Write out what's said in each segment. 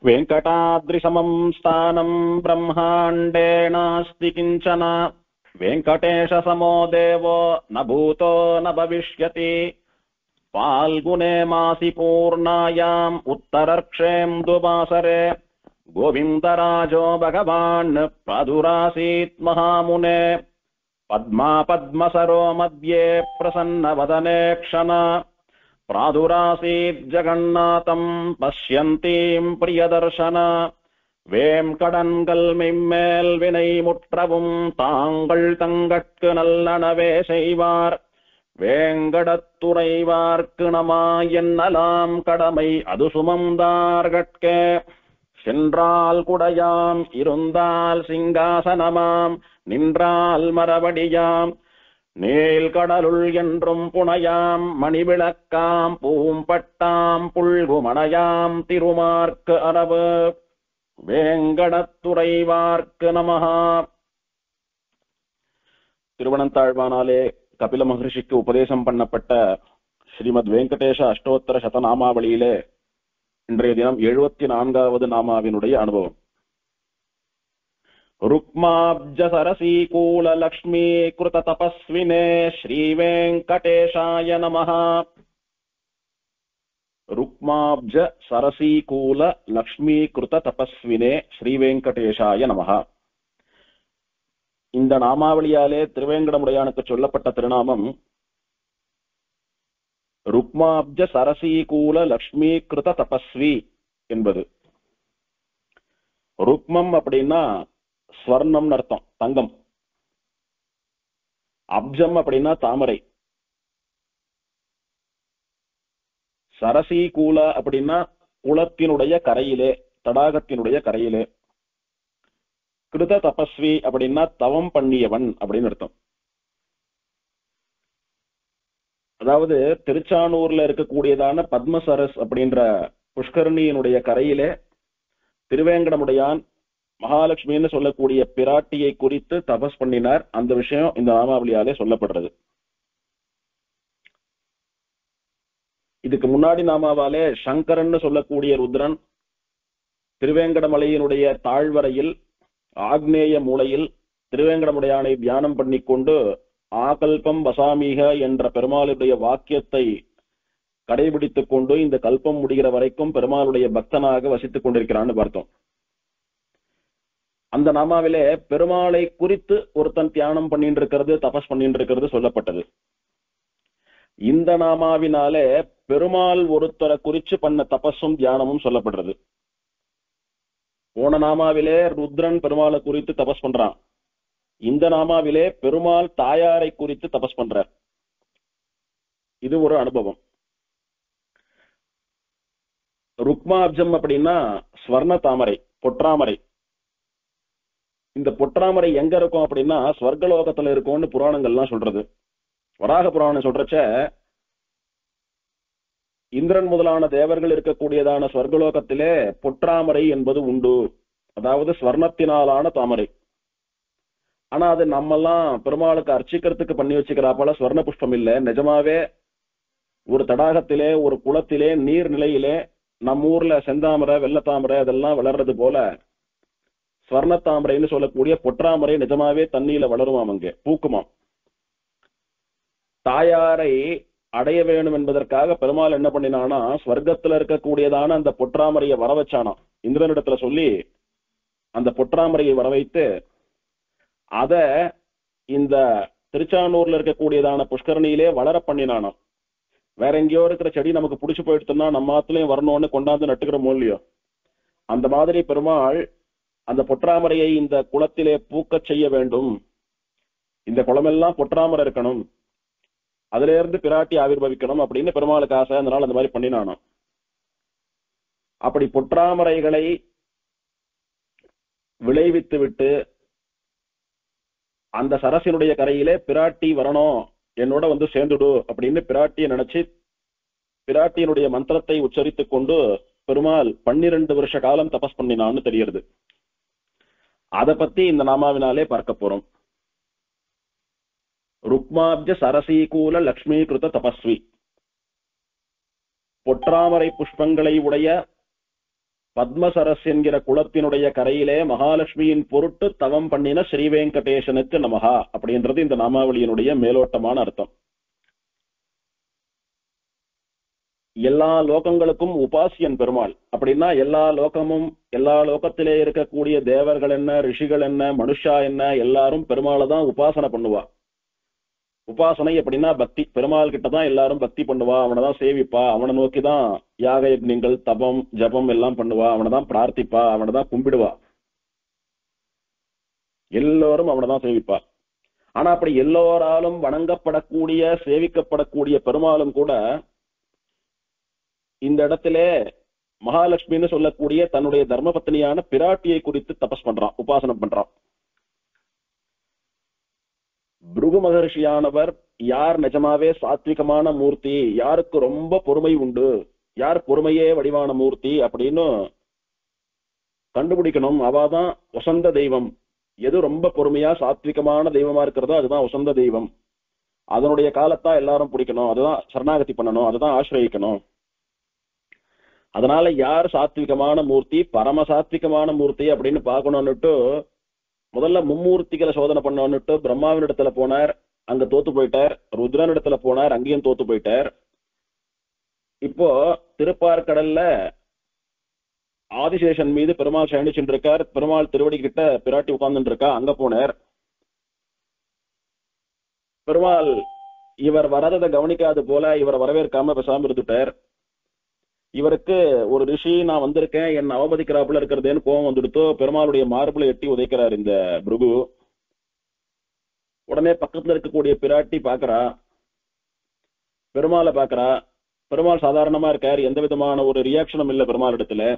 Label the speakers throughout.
Speaker 1: वेङ्कटाद्रिसमं स्थानं ब्रह्माण्डे नास्ति किञ्चन वेङ्कटेशसमो देवो न भूतो न भविष्यति फाल्गुने मासि पूर्णायाम् उत्तरर्क्षेन्दुवासरे गोविन्दराजो भगवान् प्रादुरासीत् महामुने पद्मा पद्मसरो मध्ये प्रसन्नवदने क्षण प्रादुरासीत् जगन्नाथम् पश्यन्तीम् प्रियदर्शन வேம்கடன்கள் மெம்மேல் வினை முற்றவும் தாங்கள் தங்கட்கு நல்லனவே செய்வார் வேங்கடத்துறைவார்க்கு நமாயென்னலாம் கடமை அது சுமந்தார்கட்கே சென்றால் குடையாம் இருந்தால் சிங்காசனமாம் நின்றால் மரபடியாம் நீள்கடலுள் என்றும் புனையாம் மணிவிளக்காம் பூம்பட்டாம் புல்குமணையாம் திருமார்க்கு அரவு வேங்கடத்துறைவார்க்கு நமஹா. திருவனந்தாழ்வானாலே கபில மகர்ஷிக்கு உபதேசம் பண்ணப்பட்ட ஸ்ரீமத் வெங்கடேஷ அஷ்டோத்தர சதநாமாவளியிலே இன்றைய தினம் 74வது நாமாவினுடைய அனுபவம். ருக்மாப்ஜ சரசீகூல லக்ஷ்மீ கிருத தபஸ்வினே ஸ்ரீ வெங்கடேஷாய நமஹா. ருக்மாப்ஜ சரசீகூல லக்ஷ்மீகிருத தபஸ்வினே ஸ்ரீ வெங்கடேஷாய நமஹா. இந்த நாமாவளியாலே திருவேங்கடமுடையானுக்கு சொல்லப்பட்ட திருநாமம் ருக்மாப்ஜ சரசீகூல லக்ஷ்மீகிருத தபஸ்வி என்பது. ருக்மம் அப்படின்னா ஸ்வர்ணம் அர்த்தம், தங்கம். அப்ஜம் அப்படின்னா தாமரை. சரசீகூல அப்படின்னா குளத்தினுடைய கரையிலே, தடாகத்தினுடைய கரையிலே. கிருத தபஸ்வி அப்படின்னா தவம் பண்ணியவன் அப்படின்னு அர்த்தம். அதாவது திருச்சானூர்ல இருக்கக்கூடியதான பத்மசரஸ் அப்படின்ற புஷ்கரணியினுடைய கரையிலே திருவேங்கடமுடையான் மகாலட்சுமின்னு சொல்லக்கூடிய பிராட்டியை குறித்து தபஸ் பண்ணினார். அந்த விஷயம் இந்த நாமாவளியாலே சொல்லப்படுறது. இதுக்கு முன்னாடி நாமாவாலே சங்கரன் சொல்லக்கூடிய ருத்ரன் திருவேங்கடமலையினுடைய தாழ்வரையில் ஆக்னேய மூலையில் திருவேங்கடமுடையானை தியானம் பண்ணி கொண்டு ஆகல்பம் வசாமீக என்ற பெருமாளுடைய வாக்கியத்தை கடைபிடித்துக் கொண்டு இந்த கல்பம் முடிகிற வரைக்கும் பெருமாளுடைய பக்தனாக வசித்துக் கொண்டிருக்கிறான்னு பார்த்தோம். அந்த நாமாவிலே பெருமாளை குறித்து ஒருத்தன் தியானம் பண்ணிட்டு இருக்கிறது, தபஸ் பண்ணிட்டு இருக்கிறது சொல்லப்பட்டது. இந்த நாமாவினாலே பெருமாள் ஒருத்தரை குறிச்சு பண்ண தபஸும் தியானமும் சொல்லப்படுறது. போன நாமாவிலே ருத்ரன் பெருமாளை குறித்து தபஸ் பண்றான். இந்த நாமாவிலே பெருமாள் தாயாரை குறித்து தபஸ் பண்றார். இது ஒரு அனுபவம். ருக்மாப்ஜம் அப்படின்னா ஸ்வர்ண தாமரை, பொற்றாமரை. இந்த பொற்றாமரை எங்க இருக்கும் அப்படின்னா ஸ்வர்கலோகத்துல இருக்கும்னு புராணங்கள்லாம் சொல்றது. வராக புராணம் சொல்றச்ச இந்திரன் முதலான தேவர்கள் இருக்கக்கூடியதான ஸ்வர்கலோகத்திலே பொற்றாமரை என்பது உண்டு. அதாவது ஸ்வர்ணத்தினாலான தாமரை. ஆனா அது நம்மெல்லாம் பெருமாளுக்கு அர்ச்சிக்கிறதுக்கு பண்ணி வச்சுக்கிறாப்போல ஸ்வர்ண புஷ்பம் இல்லை. நிஜமாவே ஒரு தடாகத்திலே, ஒரு குளத்திலே, நீர்நிலையிலே நம்ம ஊர்ல செந்தாமரை, வெள்ளத்தாமரை அதெல்லாம் வளர்றது போல ஸ்வர்ணத்தாமரைன்னு சொல்லக்கூடிய பொற்றாமரை நிஜமாவே தண்ணியில வளருமாம், அங்கே பூக்குமாம். தாயாரை அடைய வேணும் என்பதற்காக பெருமாள் என்ன பண்ணினானா ஸ்வர்க்கத்துல இருக்கக்கூடியதான அந்த பொற்றாமரையை வர வச்சானா. இந்திரனிடத்துல சொல்லி அந்த பொற்றாமரையை வர வைத்து அத இந்த திருச்சானூர்ல இருக்கக்கூடியதான புஷ்கரணியிலே வளர பண்ணினானா. வேற எங்கேயோ இருக்கிற செடி நமக்கு பிடிச்சு போயிடுத்துன்னா நம்ம ஆத்துலயும் வரணும்னு கொண்டாந்து நட்டுக்கிறோமோ இல்லையோ, அந்த மாதிரி பெருமாள் அந்த பொற்றாமரையை இந்த குளத்திலே பூக்க செய்ய வேண்டும். இந்த குளமெல்லாம் பொற்றாமரை இருக்கணும், அதுல இருந்து பிராட்டி ஆவிர்வவிக்கணும் அப்படின்னு பெருமாளுக்கு ஆசை. அதனால அந்த மாதிரி பண்ணினானோ. அப்படி பொற்றாமரைகளை விளைவித்து விட்டு அந்த சரசினுடைய கரையிலே பிராட்டி வரணும், என்னோட வந்து சேர்ந்துடு அப்படின்னு பிராட்டியை நினைச்சு பிராட்டியினுடைய மந்திரத்தை உச்சரித்துக் கொண்டு பெருமாள் 12 வருஷ காலம் தபஸ் பண்ணினான்னு தெரிகிறது. அதை பத்தி இந்த நாமாவினாலே பார்க்க போறோம். ருக்மாப்ஜ சரசீகூல லக்ஷ்மீகிருத தபஸ்வி. பொற்றாமரை புஷ்பங்களை உடைய பத்மசரஸ் என்கிற குளத்தினுடைய கரையிலே மகாலட்சுமியின் பொருட்டு தவம் பண்ணின ஸ்ரீவேங்கடேசனுக்கு நமஹா அப்படின்றது இந்த நாமாவளியினுடைய மேலோட்டமான அர்த்தம். எல்லா லோகங்களுக்கும் உபாசியன் பெருமாள். அப்படின்னா எல்லா லோகமும், எல்லா லோகத்திலே இருக்கக்கூடிய தேவர்கள் என்ன, ரிஷிகள் என்ன, மனுஷா என்ன, எல்லாரும் பெருமாளை தான் உபாசனை பண்ணுவா. உபாசனை அப்படின்னா பக்தி. பெருமாள் கிட்டதான் எல்லாரும் பக்தி பண்ணுவா, அவனை தான் சேவிப்பா, அவனை நோக்கிதான் யாக யக்ஞங்கள், தபம், ஜபம் எல்லாம் பண்ணுவா, அவனை தான் பிரார்த்திப்பா, அவனை தான் கும்பிடுவா, எல்லோரும் அவனை தான் சேவிப்பா. ஆனா அப்படி எல்லோராலும் வணங்கப்படக்கூடிய, சேவிக்கப்படக்கூடிய பெருமாளும் கூட இந்த இடத்திலே மகாலட்சுமின்னு சொல்லக்கூடிய தன்னுடைய தர்மபத்னியான பிராட்டியை குறித்து தபஸ் பண்றான், உபாசனம் பண்றான். பிருகு மகர்ஷியானவர் யார் நிஜமாவே சாத்விகமான மூர்த்தி, யாருக்கு ரொம்ப பொறுமை உண்டு, யார் பொறுமையே வடிவான மூர்த்தி அப்படின்னு கண்டுபிடிக்கணும். அவாதான் வசந்த தெய்வம். எது ரொம்ப பொறுமையா சாத்விகமான தெய்வமா இருக்கிறதோ அதுதான் வசந்த தெய்வம். அதனுடைய காலத்தான் எல்லாரும் பிடிக்கணும், அதுதான் சரணாகதி பண்ணணும், அதுதான் ஆசிரியக்கணும். அதனால யார் சாத்விகமான மூர்த்தி, பரம சாத்விகமான மூர்த்தி அப்படின்னு பார்க்கணும்னுட்டு முதல்ல மும்மூர்த்திகளை சோதனை பண்ணணும்னுட்டு பிரம்மாவின் இடத்துல போனார், அங்க தோத்து போயிட்டார். ருத்ரன் இடத்துல போனார், அங்கேயும் தோத்து போயிட்டார். இப்போ திருப்பார்கடல்ல ஆதிசேஷன் மீது பெருமாள் சயனிச்சுட்டு இருக்கார். பெருமாள் திருவடி கிட்ட பிராட்டி உட்கார்ந்துட்டு இருக்கா, அங்க போனார். பெருமாள் இவர் வரதை கவனிக்காது போல இவரை வரவேற்காம பேசாம இருந்துட்டார். இவருக்கு ஒரு ரிஷி நான் வந்திருக்கேன், என்ன அவமதிக்கிறாப்புல இருக்கிறதேன்னு கோபம் வந்துடுத்தோ பெருமாளுடைய மார்புல எட்டி உதைக்கிறார் இந்த பிருகு. உடனே பக்கத்துல இருக்கக்கூடிய பிராட்டி பாக்குறா, பெருமாளை பாக்குறா. பெருமாள் சாதாரணமா இருக்காரு, எந்த விதமான ஒரு ரியாக்ஷனும் இல்ல பெருமாள் இடத்துல.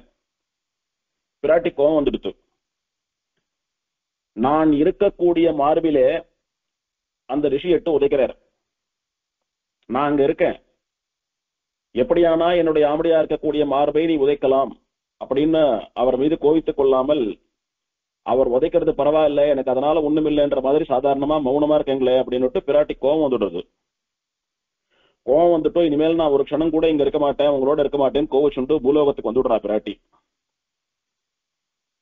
Speaker 1: பிராட்டி கோபம் வந்துடுத்து. நான் இருக்கக்கூடிய மார்பிலே அந்த ரிஷி எட்டு உதைக்கிறார், நான் அங்க இருக்கேன், எப்படியானா என்னுடைய ஆம்படியா இருக்கக்கூடிய மார்பை நீ உதைக்கலாம் அப்படின்னு அவர் மீது கோவித்துக் கொள்ளாமல், அவர் உதைக்கிறது பரவாயில்ல, எனக்கு அதனால ஒண்ணும் இல்லைன்ற மாதிரி சாதாரணமா மௌனமா இருக்கீங்களே அப்படின்னுட்டு பிராட்டி கோபம் வந்துடுறது. கோபம் வந்துட்டோ இனிமேல் நான் ஒரு க்ஷணம் கூட இங்க இருக்க மாட்டேன், உங்களோட இருக்க மாட்டேன்னு கோவிச்சுட்டு பூலோகத்துக்கு வந்துடுறா பிராட்டி.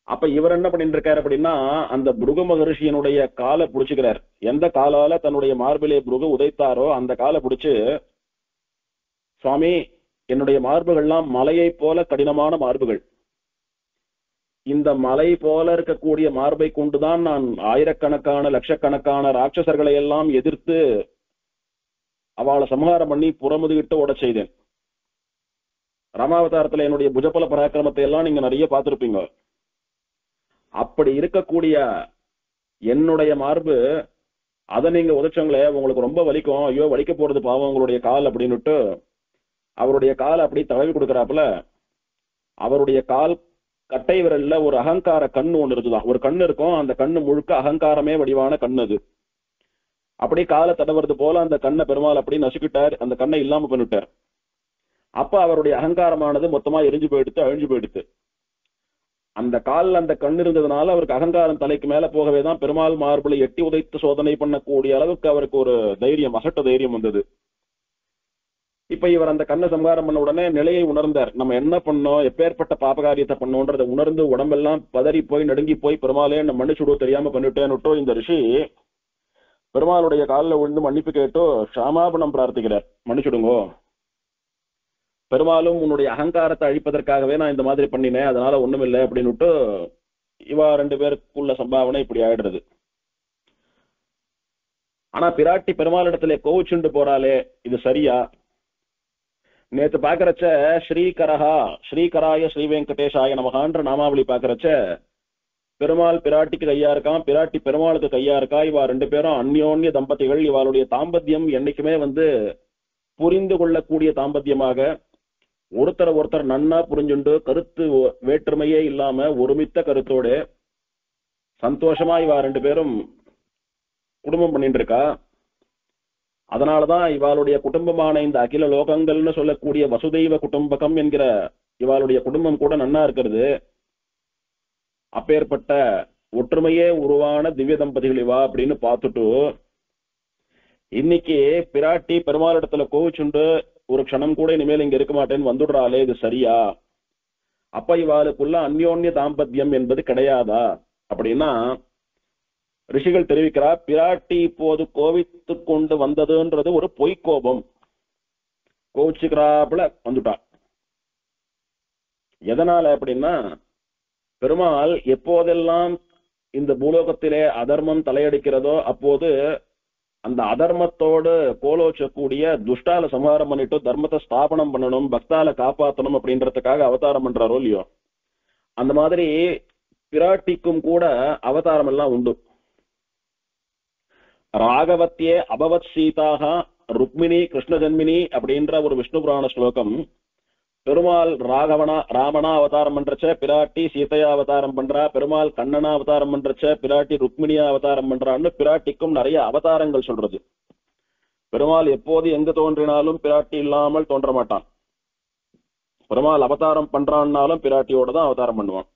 Speaker 1: அப்ப இவர் என்ன பண்ணிட்டு இருக்காரு அப்படின்னா அந்த பிருகு மகரிஷியனுடைய காலை புடிச்சுக்கிறார். எந்த காலால தன்னுடைய மார்பிலே பிருகு உதைத்தாரோ அந்த காலை பிடிச்சு, சுவாமி என்னுடைய மார்புகள்லாம் மலையை போல கடினமான மார்புகள், இந்த மலை போல இருக்கக்கூடிய மார்பை கொண்டுதான் நான் ஆயிரக்கணக்கான லட்சக்கணக்கான ராட்சசர்களை எல்லாம் எதிர்த்து அவளை சம்ஹாரம் பண்ணி புறமுதுகிட்டு ஓட செய்தேன். ராமாவதாரத்துல என்னுடைய புஜபல பராக்கிரமத்தை எல்லாம் நீங்க நிறைய பார்த்திருப்பீங்க. அப்படி இருக்கக்கூடிய என்னுடைய மார்பு, அதை நீங்க உதைச்சவங்களே உங்களுக்கு ரொம்ப வலிக்கும், ஐயோ வலிக்க போறது பாவம் உங்களுடைய கால் அப்படின்னுட்டு அவருடைய காலை அப்படி தடவி கொடுக்கறாப்புல அவருடைய கால் கட்டை விரல்ல ஒரு அகங்கார கண்ணு ஒண்ணு இருக்குதான், ஒரு கண்ணு இருக்கும், அந்த கண்ணு முழுக்க அகங்காரமே வடிவான கண்ணு. அது அப்படி காலை தடவுறது போல அந்த கண்ணை பெருமாள் அப்படி நசுக்கிட்டார், அந்த கண்ணை இல்லாம பண்ணிட்டார். அப்ப அவருடைய அகங்காரமானது மொத்தமா எரிஞ்சு போயிடுத்து, அழிஞ்சு போயிடுத்து. அந்த காலில் அந்த கண் இருந்ததுனால அவருக்கு அகங்காரம் தலைக்கு மேல போகவேதான் பெருமாள் மார்புல எட்டி உதைத்து சோதனை பண்ணக்கூடிய அளவுக்கு அவருக்கு ஒரு தைரியம், அசட்ட தைரியம் வந்தது. இப்ப இவர் அந்த கண்ணை சம்ஹாரம் பண்ண உடனே நிலையை உணர்ந்தார். நம்ம என்ன பண்ணோம், எப்பேற்பட்ட பாபகாரியத்தை பண்ணோன்றதை உணர்ந்து உடம்பெல்லாம் பதறி போய் நடுங்கி போய் பெருமாளே நம்ம மன்னிச்சுடோ, தெரியாம பண்ணிட்டேன்னுட்டோ இந்த ரிஷி பெருமாளுடைய காலில் விழுந்து மன்னிப்பு கேட்டோ க்ஷமாபணம் பிரார்த்திக்கிறார், மன்னிச்சுடுங்கோ, பெருமாளும் உன்னுடைய அகங்காரத்தை அழிப்பதற்காகவே நான் இந்த மாதிரி பண்ணினேன், அதனால ஒண்ணும் இல்லை அப்படின்னுட்டு இவா ரெண்டு பேருக்குள்ள சம்பாவனை இப்படி ஆயிடுறது. ஆனா பிராட்டி பெருமாள் இடத்துல கோவிச்சுண்டு போறாளே, இது சரியா? நேத்து பாக்குறச்ச ஸ்ரீகரஹா ஸ்ரீகராய ஸ்ரீ வெங்கடேஷாய நமகான்ற நாமாவளி பாக்குறச்ச பெருமாள் பிராட்டிக்கு கையா இருக்கான், பிராட்டி பெருமாளுக்கு கையா இருக்கா. இவா ரெண்டு பேரும் அந்யோன்ய தம்பதிகள். இவாளுடைய தாம்பத்தியம் என்னைக்குமே புரிந்து கொள்ளக்கூடிய தாம்பத்தியமாக, ஒருத்தர் நன்னா புரிஞ்சுண்டு கருத்து வேற்றுமையே இல்லாம ஒருமித்த கருத்தோடு சந்தோஷமா இவா ரெண்டு பேரும் குடும்பம் பண்ணிட்டு இருக்கா. அதனாலதான் இவாளுடைய குடும்பமான இந்த அகில லோகங்கள்னு சொல்லக்கூடிய வசுதெய்வ குடும்பகம் என்கிற இவாளுடைய குடும்பம் கூட நன்னா இருக்கிறது. அப்பேற்பட்ட ஒற்றுமையே உருவான திவ்ய தம்பதிகள் இவா அப்படின்னு பார்த்துட்டு இன்னைக்கு பிராட்டி பெருமாள் இடத்துல கோவிச்சுண்டு ஒரு க்ஷணம் கூட இனிமேல் இங்க இருக்க மாட்டேன்னு வந்துடுறாளே, இது சரியா அப்ப இவாளுக்குள்ள அந்யோன்ய தாம்பத்தியம் என்பது கிடையாதா அப்படின்னா ரிஷிகள் தெரிவிக்கிறார், பிராட்டி இப்போது கோவித்து கொண்டு வந்ததுன்றது ஒரு பொய்க்கோபம், கோவிச்சுக்கிறாப்புல வந்துட்டா. எதனால அப்படின்னா பெருமாள் எப்போதெல்லாம் இந்த பூலோகத்திலே அதர்மம் தலையடிக்கிறதோ அப்போது அந்த அதர்மத்தோடு கோலோச்சக்கூடிய துஷ்டால சம்ஹாரம் பண்ணிட்டு தர்மத்தை ஸ்தாபனம் பண்ணணும், பக்தால காப்பாற்றணும் அப்படின்றதுக்காக அவதாரம் பண்றாரோ இல்லையோ, அந்த மாதிரி பிராட்டிக்கும் கூட அவதாரம் எல்லாம் உண்டு. ராகவத்தியே அபவத் சீதாக ருக்மிணி கிருஷ்ண ஜன்மினி அப்படின்ற ஒரு விஷ்ணு புராண ஸ்லோகம். பெருமாள் ராமனா அவதாரம் பண்றச்ச பிராட்டி சீதையா அவதாரம் பண்றா, பெருமாள் கண்ணனா அவதாரம் பண்றச்ச பிராட்டி ருக்மிணியா அவதாரம் பண்றான்னு பிராட்டிக்கும் நிறைய அவதாரங்கள் சொல்றது. பெருமாள் எப்போது எங்க தோன்றினாலும் பிராட்டி இல்லாமல் தோன்ற மாட்டான். பெருமாள் அவதாரம் பண்றான்னாலும் பிராட்டியோட தான் அவதாரம் பண்ணுவான்.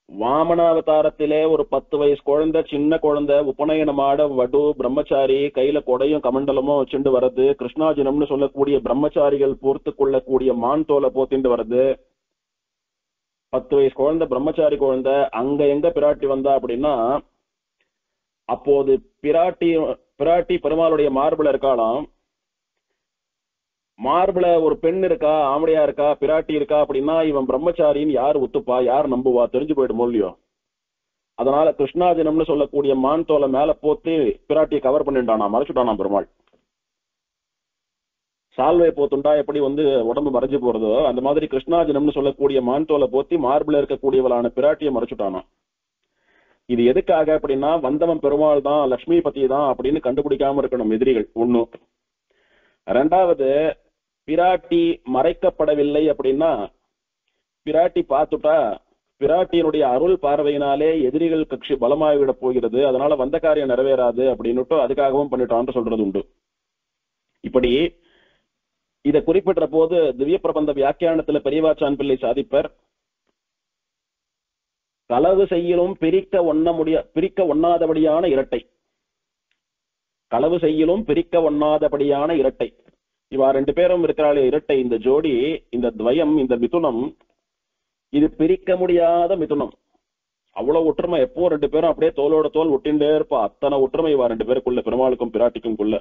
Speaker 1: வாமன அவதாரத்திலே ஒரு 10 வயசு குழந்தை, சின்ன குழந்தை உபநயனமாட வடு பிரம்மச்சாரி கையில கொடையும் கமண்டலமும் வச்சுட்டு வர்றது, கிருஷ்ணாஜினம்னு சொல்லக்கூடிய பிரம்மச்சாரிகள் பொறுத்து கொள்ளக்கூடிய மான் தோலை போத்திட்டு வர்றது. 10 வயசு குழந்தை, பிரம்மச்சாரி குழந்தை. அங்க எங்க பிராட்டி வந்தா அப்படின்னா அப்போது பிராட்டி பெருமாளுடைய மார்புல இருக்காளாம். மார்புல ஒரு பெண் இருக்கா, ஆம்படையா இருக்கா, பிராட்டி இருக்கா அப்படின்னா இவன் பிரம்மச்சாரின்னு யார் ஒத்துப்பா, யார் நம்புவா, தெரிஞ்சு போயிடும் இல்லையோ. அதனால கிருஷ்ணாஜினம்னு சொல்லக்கூடிய மான் தோலை மேல போத்தி பிராட்டியை கவர் பண்ணிட்டானா, மறைச்சுட்டானா பெருமாள். சால்வை போத்துண்டா எப்படி உடம்பு மறைஞ்சு போறதோ அந்த மாதிரி கிருஷ்ணாஜினம்னு சொல்லக்கூடிய மான் தோலை போத்தி மார்புல இருக்கக்கூடியவளான பிராட்டியை மறைச்சுட்டானா. இது எதுக்காக அப்படின்னா வந்தவன் பெருமாள் தான், லட்சுமி பத்தி தான் அப்படின்னு கண்டுபிடிக்காம இருக்கணும் எதிரிகள். ஒண்ணு. ரெண்டாவது, பிராட்டி மறைக்கப்படவில்லை அப்படின்னா பிராட்டி பார்த்துட்டா பிராட்டியினுடைய அருள் பார்வையினாலே எதிரிகள் கட்சி பலமாகிவிட போகிறது, அதனால வந்த காரியம் நிறைவேறாது அப்படின்னுட்டு அதுக்காகவும் பண்ணிட்டான்னு சொல்றது உண்டு. இப்படி இதை குறிப்பிட்ட போது திவ்ய பிரபந்த வியாக்கியானத்துல பெரியவாச்சான் பிள்ளை சாதிப்பர், களவு செய்யலும் பிரிக்க ஒண்ணாதபடியான இரட்டை, களவு செய்யலும் பிரிக்க ஒண்ணாதபடியான இரட்டை. இவா 2 பேரும் இருக்கிறாளே இரட்டை, இந்த ஜோடி, இந்த துவயம், இந்த மிதுனம், இது பிரிக்க முடியாத மிதுனம். அவ்வளவு ஒற்றுமை, எப்போ 2 பேரும் அப்படியே தோளோட தோல் ஒட்டிண்டே இருப்பா. அத்தனை ஒற்றுமை இவா 2 பேருக்குள்ள, பெருமாளுக்கும் பிராட்டிக்கும் குள்ள.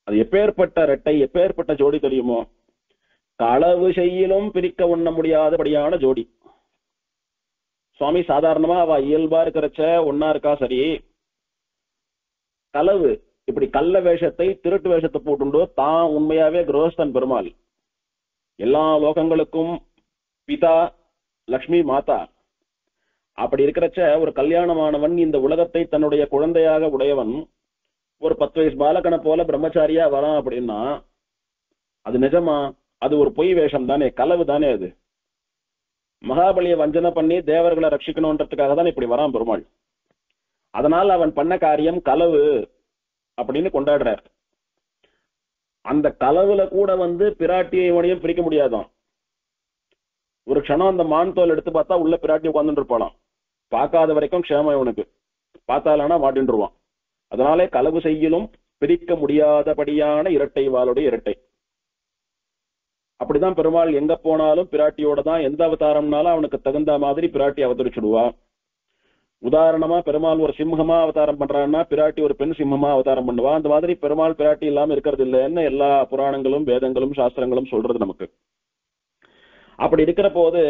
Speaker 1: அது எப்பேற்பட்ட இரட்டை, எப்பேற்பட்ட ஜோடி தெரியுமோ? களவு செய்யலும் பிரிக்க ஒண்ண முடியாதபடியான ஜோடி. சுவாமி சாதாரணமா அவ இயல்பா இருக்கிறச்ச ஒன்னா இருக்கா, சரி. களவு, இப்படி கள்ள வேஷத்தை, திருட்டு வேஷத்தை போட்டுண்டோ தான் உண்மையாவே கிரகஸ்தன் பெருமாள், எல்லா லோகங்களுக்கும் பிதா, லக்ஷ்மி மாதா. அப்படி இருக்கிறச்ச ஒரு கல்யாணமானவன் இந்த உலகத்தை தன்னுடைய குழந்தையாக உடையவன் ஒரு 10 வயசு பாலகனை போல பிரம்மச்சாரியா வரான் அப்படின்னா அது நிஜமா? அது ஒரு பொய் வேஷம் தானே, களவு தானே. அது மகாபலியை வஞ்சனை பண்ணி தேவர்களை ரட்சிக்கணும்ன்றதுக்காக தான் இப்படி வரான் பெருமாள். அதனால் அவன் பண்ண காரியம் களவு அப்படின்னு கொண்டாடுறார். அந்த களவுல கூட பிராட்டியையும் பிரிக்க முடியாதான். ஒரு க்ஷணம் அந்த மான் தோல் எடுத்து பார்த்தா உள்ள பிராட்டி உட்கார்ந்துட்டு இருப்பாளாம். பார்க்காத வரைக்கும் க்ஷேமம் இவனுக்கு, பார்த்தாலானா மாட்டின்றுவான். அதனாலே களவு செய்யலும் பிரிக்க முடியாதபடியான இரட்டை வாளுடைய இரட்டை. அப்படிதான் பெருமாள் எங்க போனாலும் பிராட்டியோட தான். எந்த அவதாரம்னாலும் அவனுக்கு தகுந்த மாதிரி பிராட்டி அவதரிச்சுடுவா. உதாரணமா பெருமாள் ஒரு சிம்மமா அவதாரம் பண்றான்னா பிராட்டி ஒரு பெண் சிம்மமா அவதாரம் பண்ணுவா. அந்த மாதிரி பெருமாள் பிராட்டி இல்லாம இருக்கிறது இல்லைன்னு எல்லா புராணங்களும் வேதங்களும் சாஸ்திரங்களும் சொல்றது நமக்கு. அப்படி இருக்கிற போது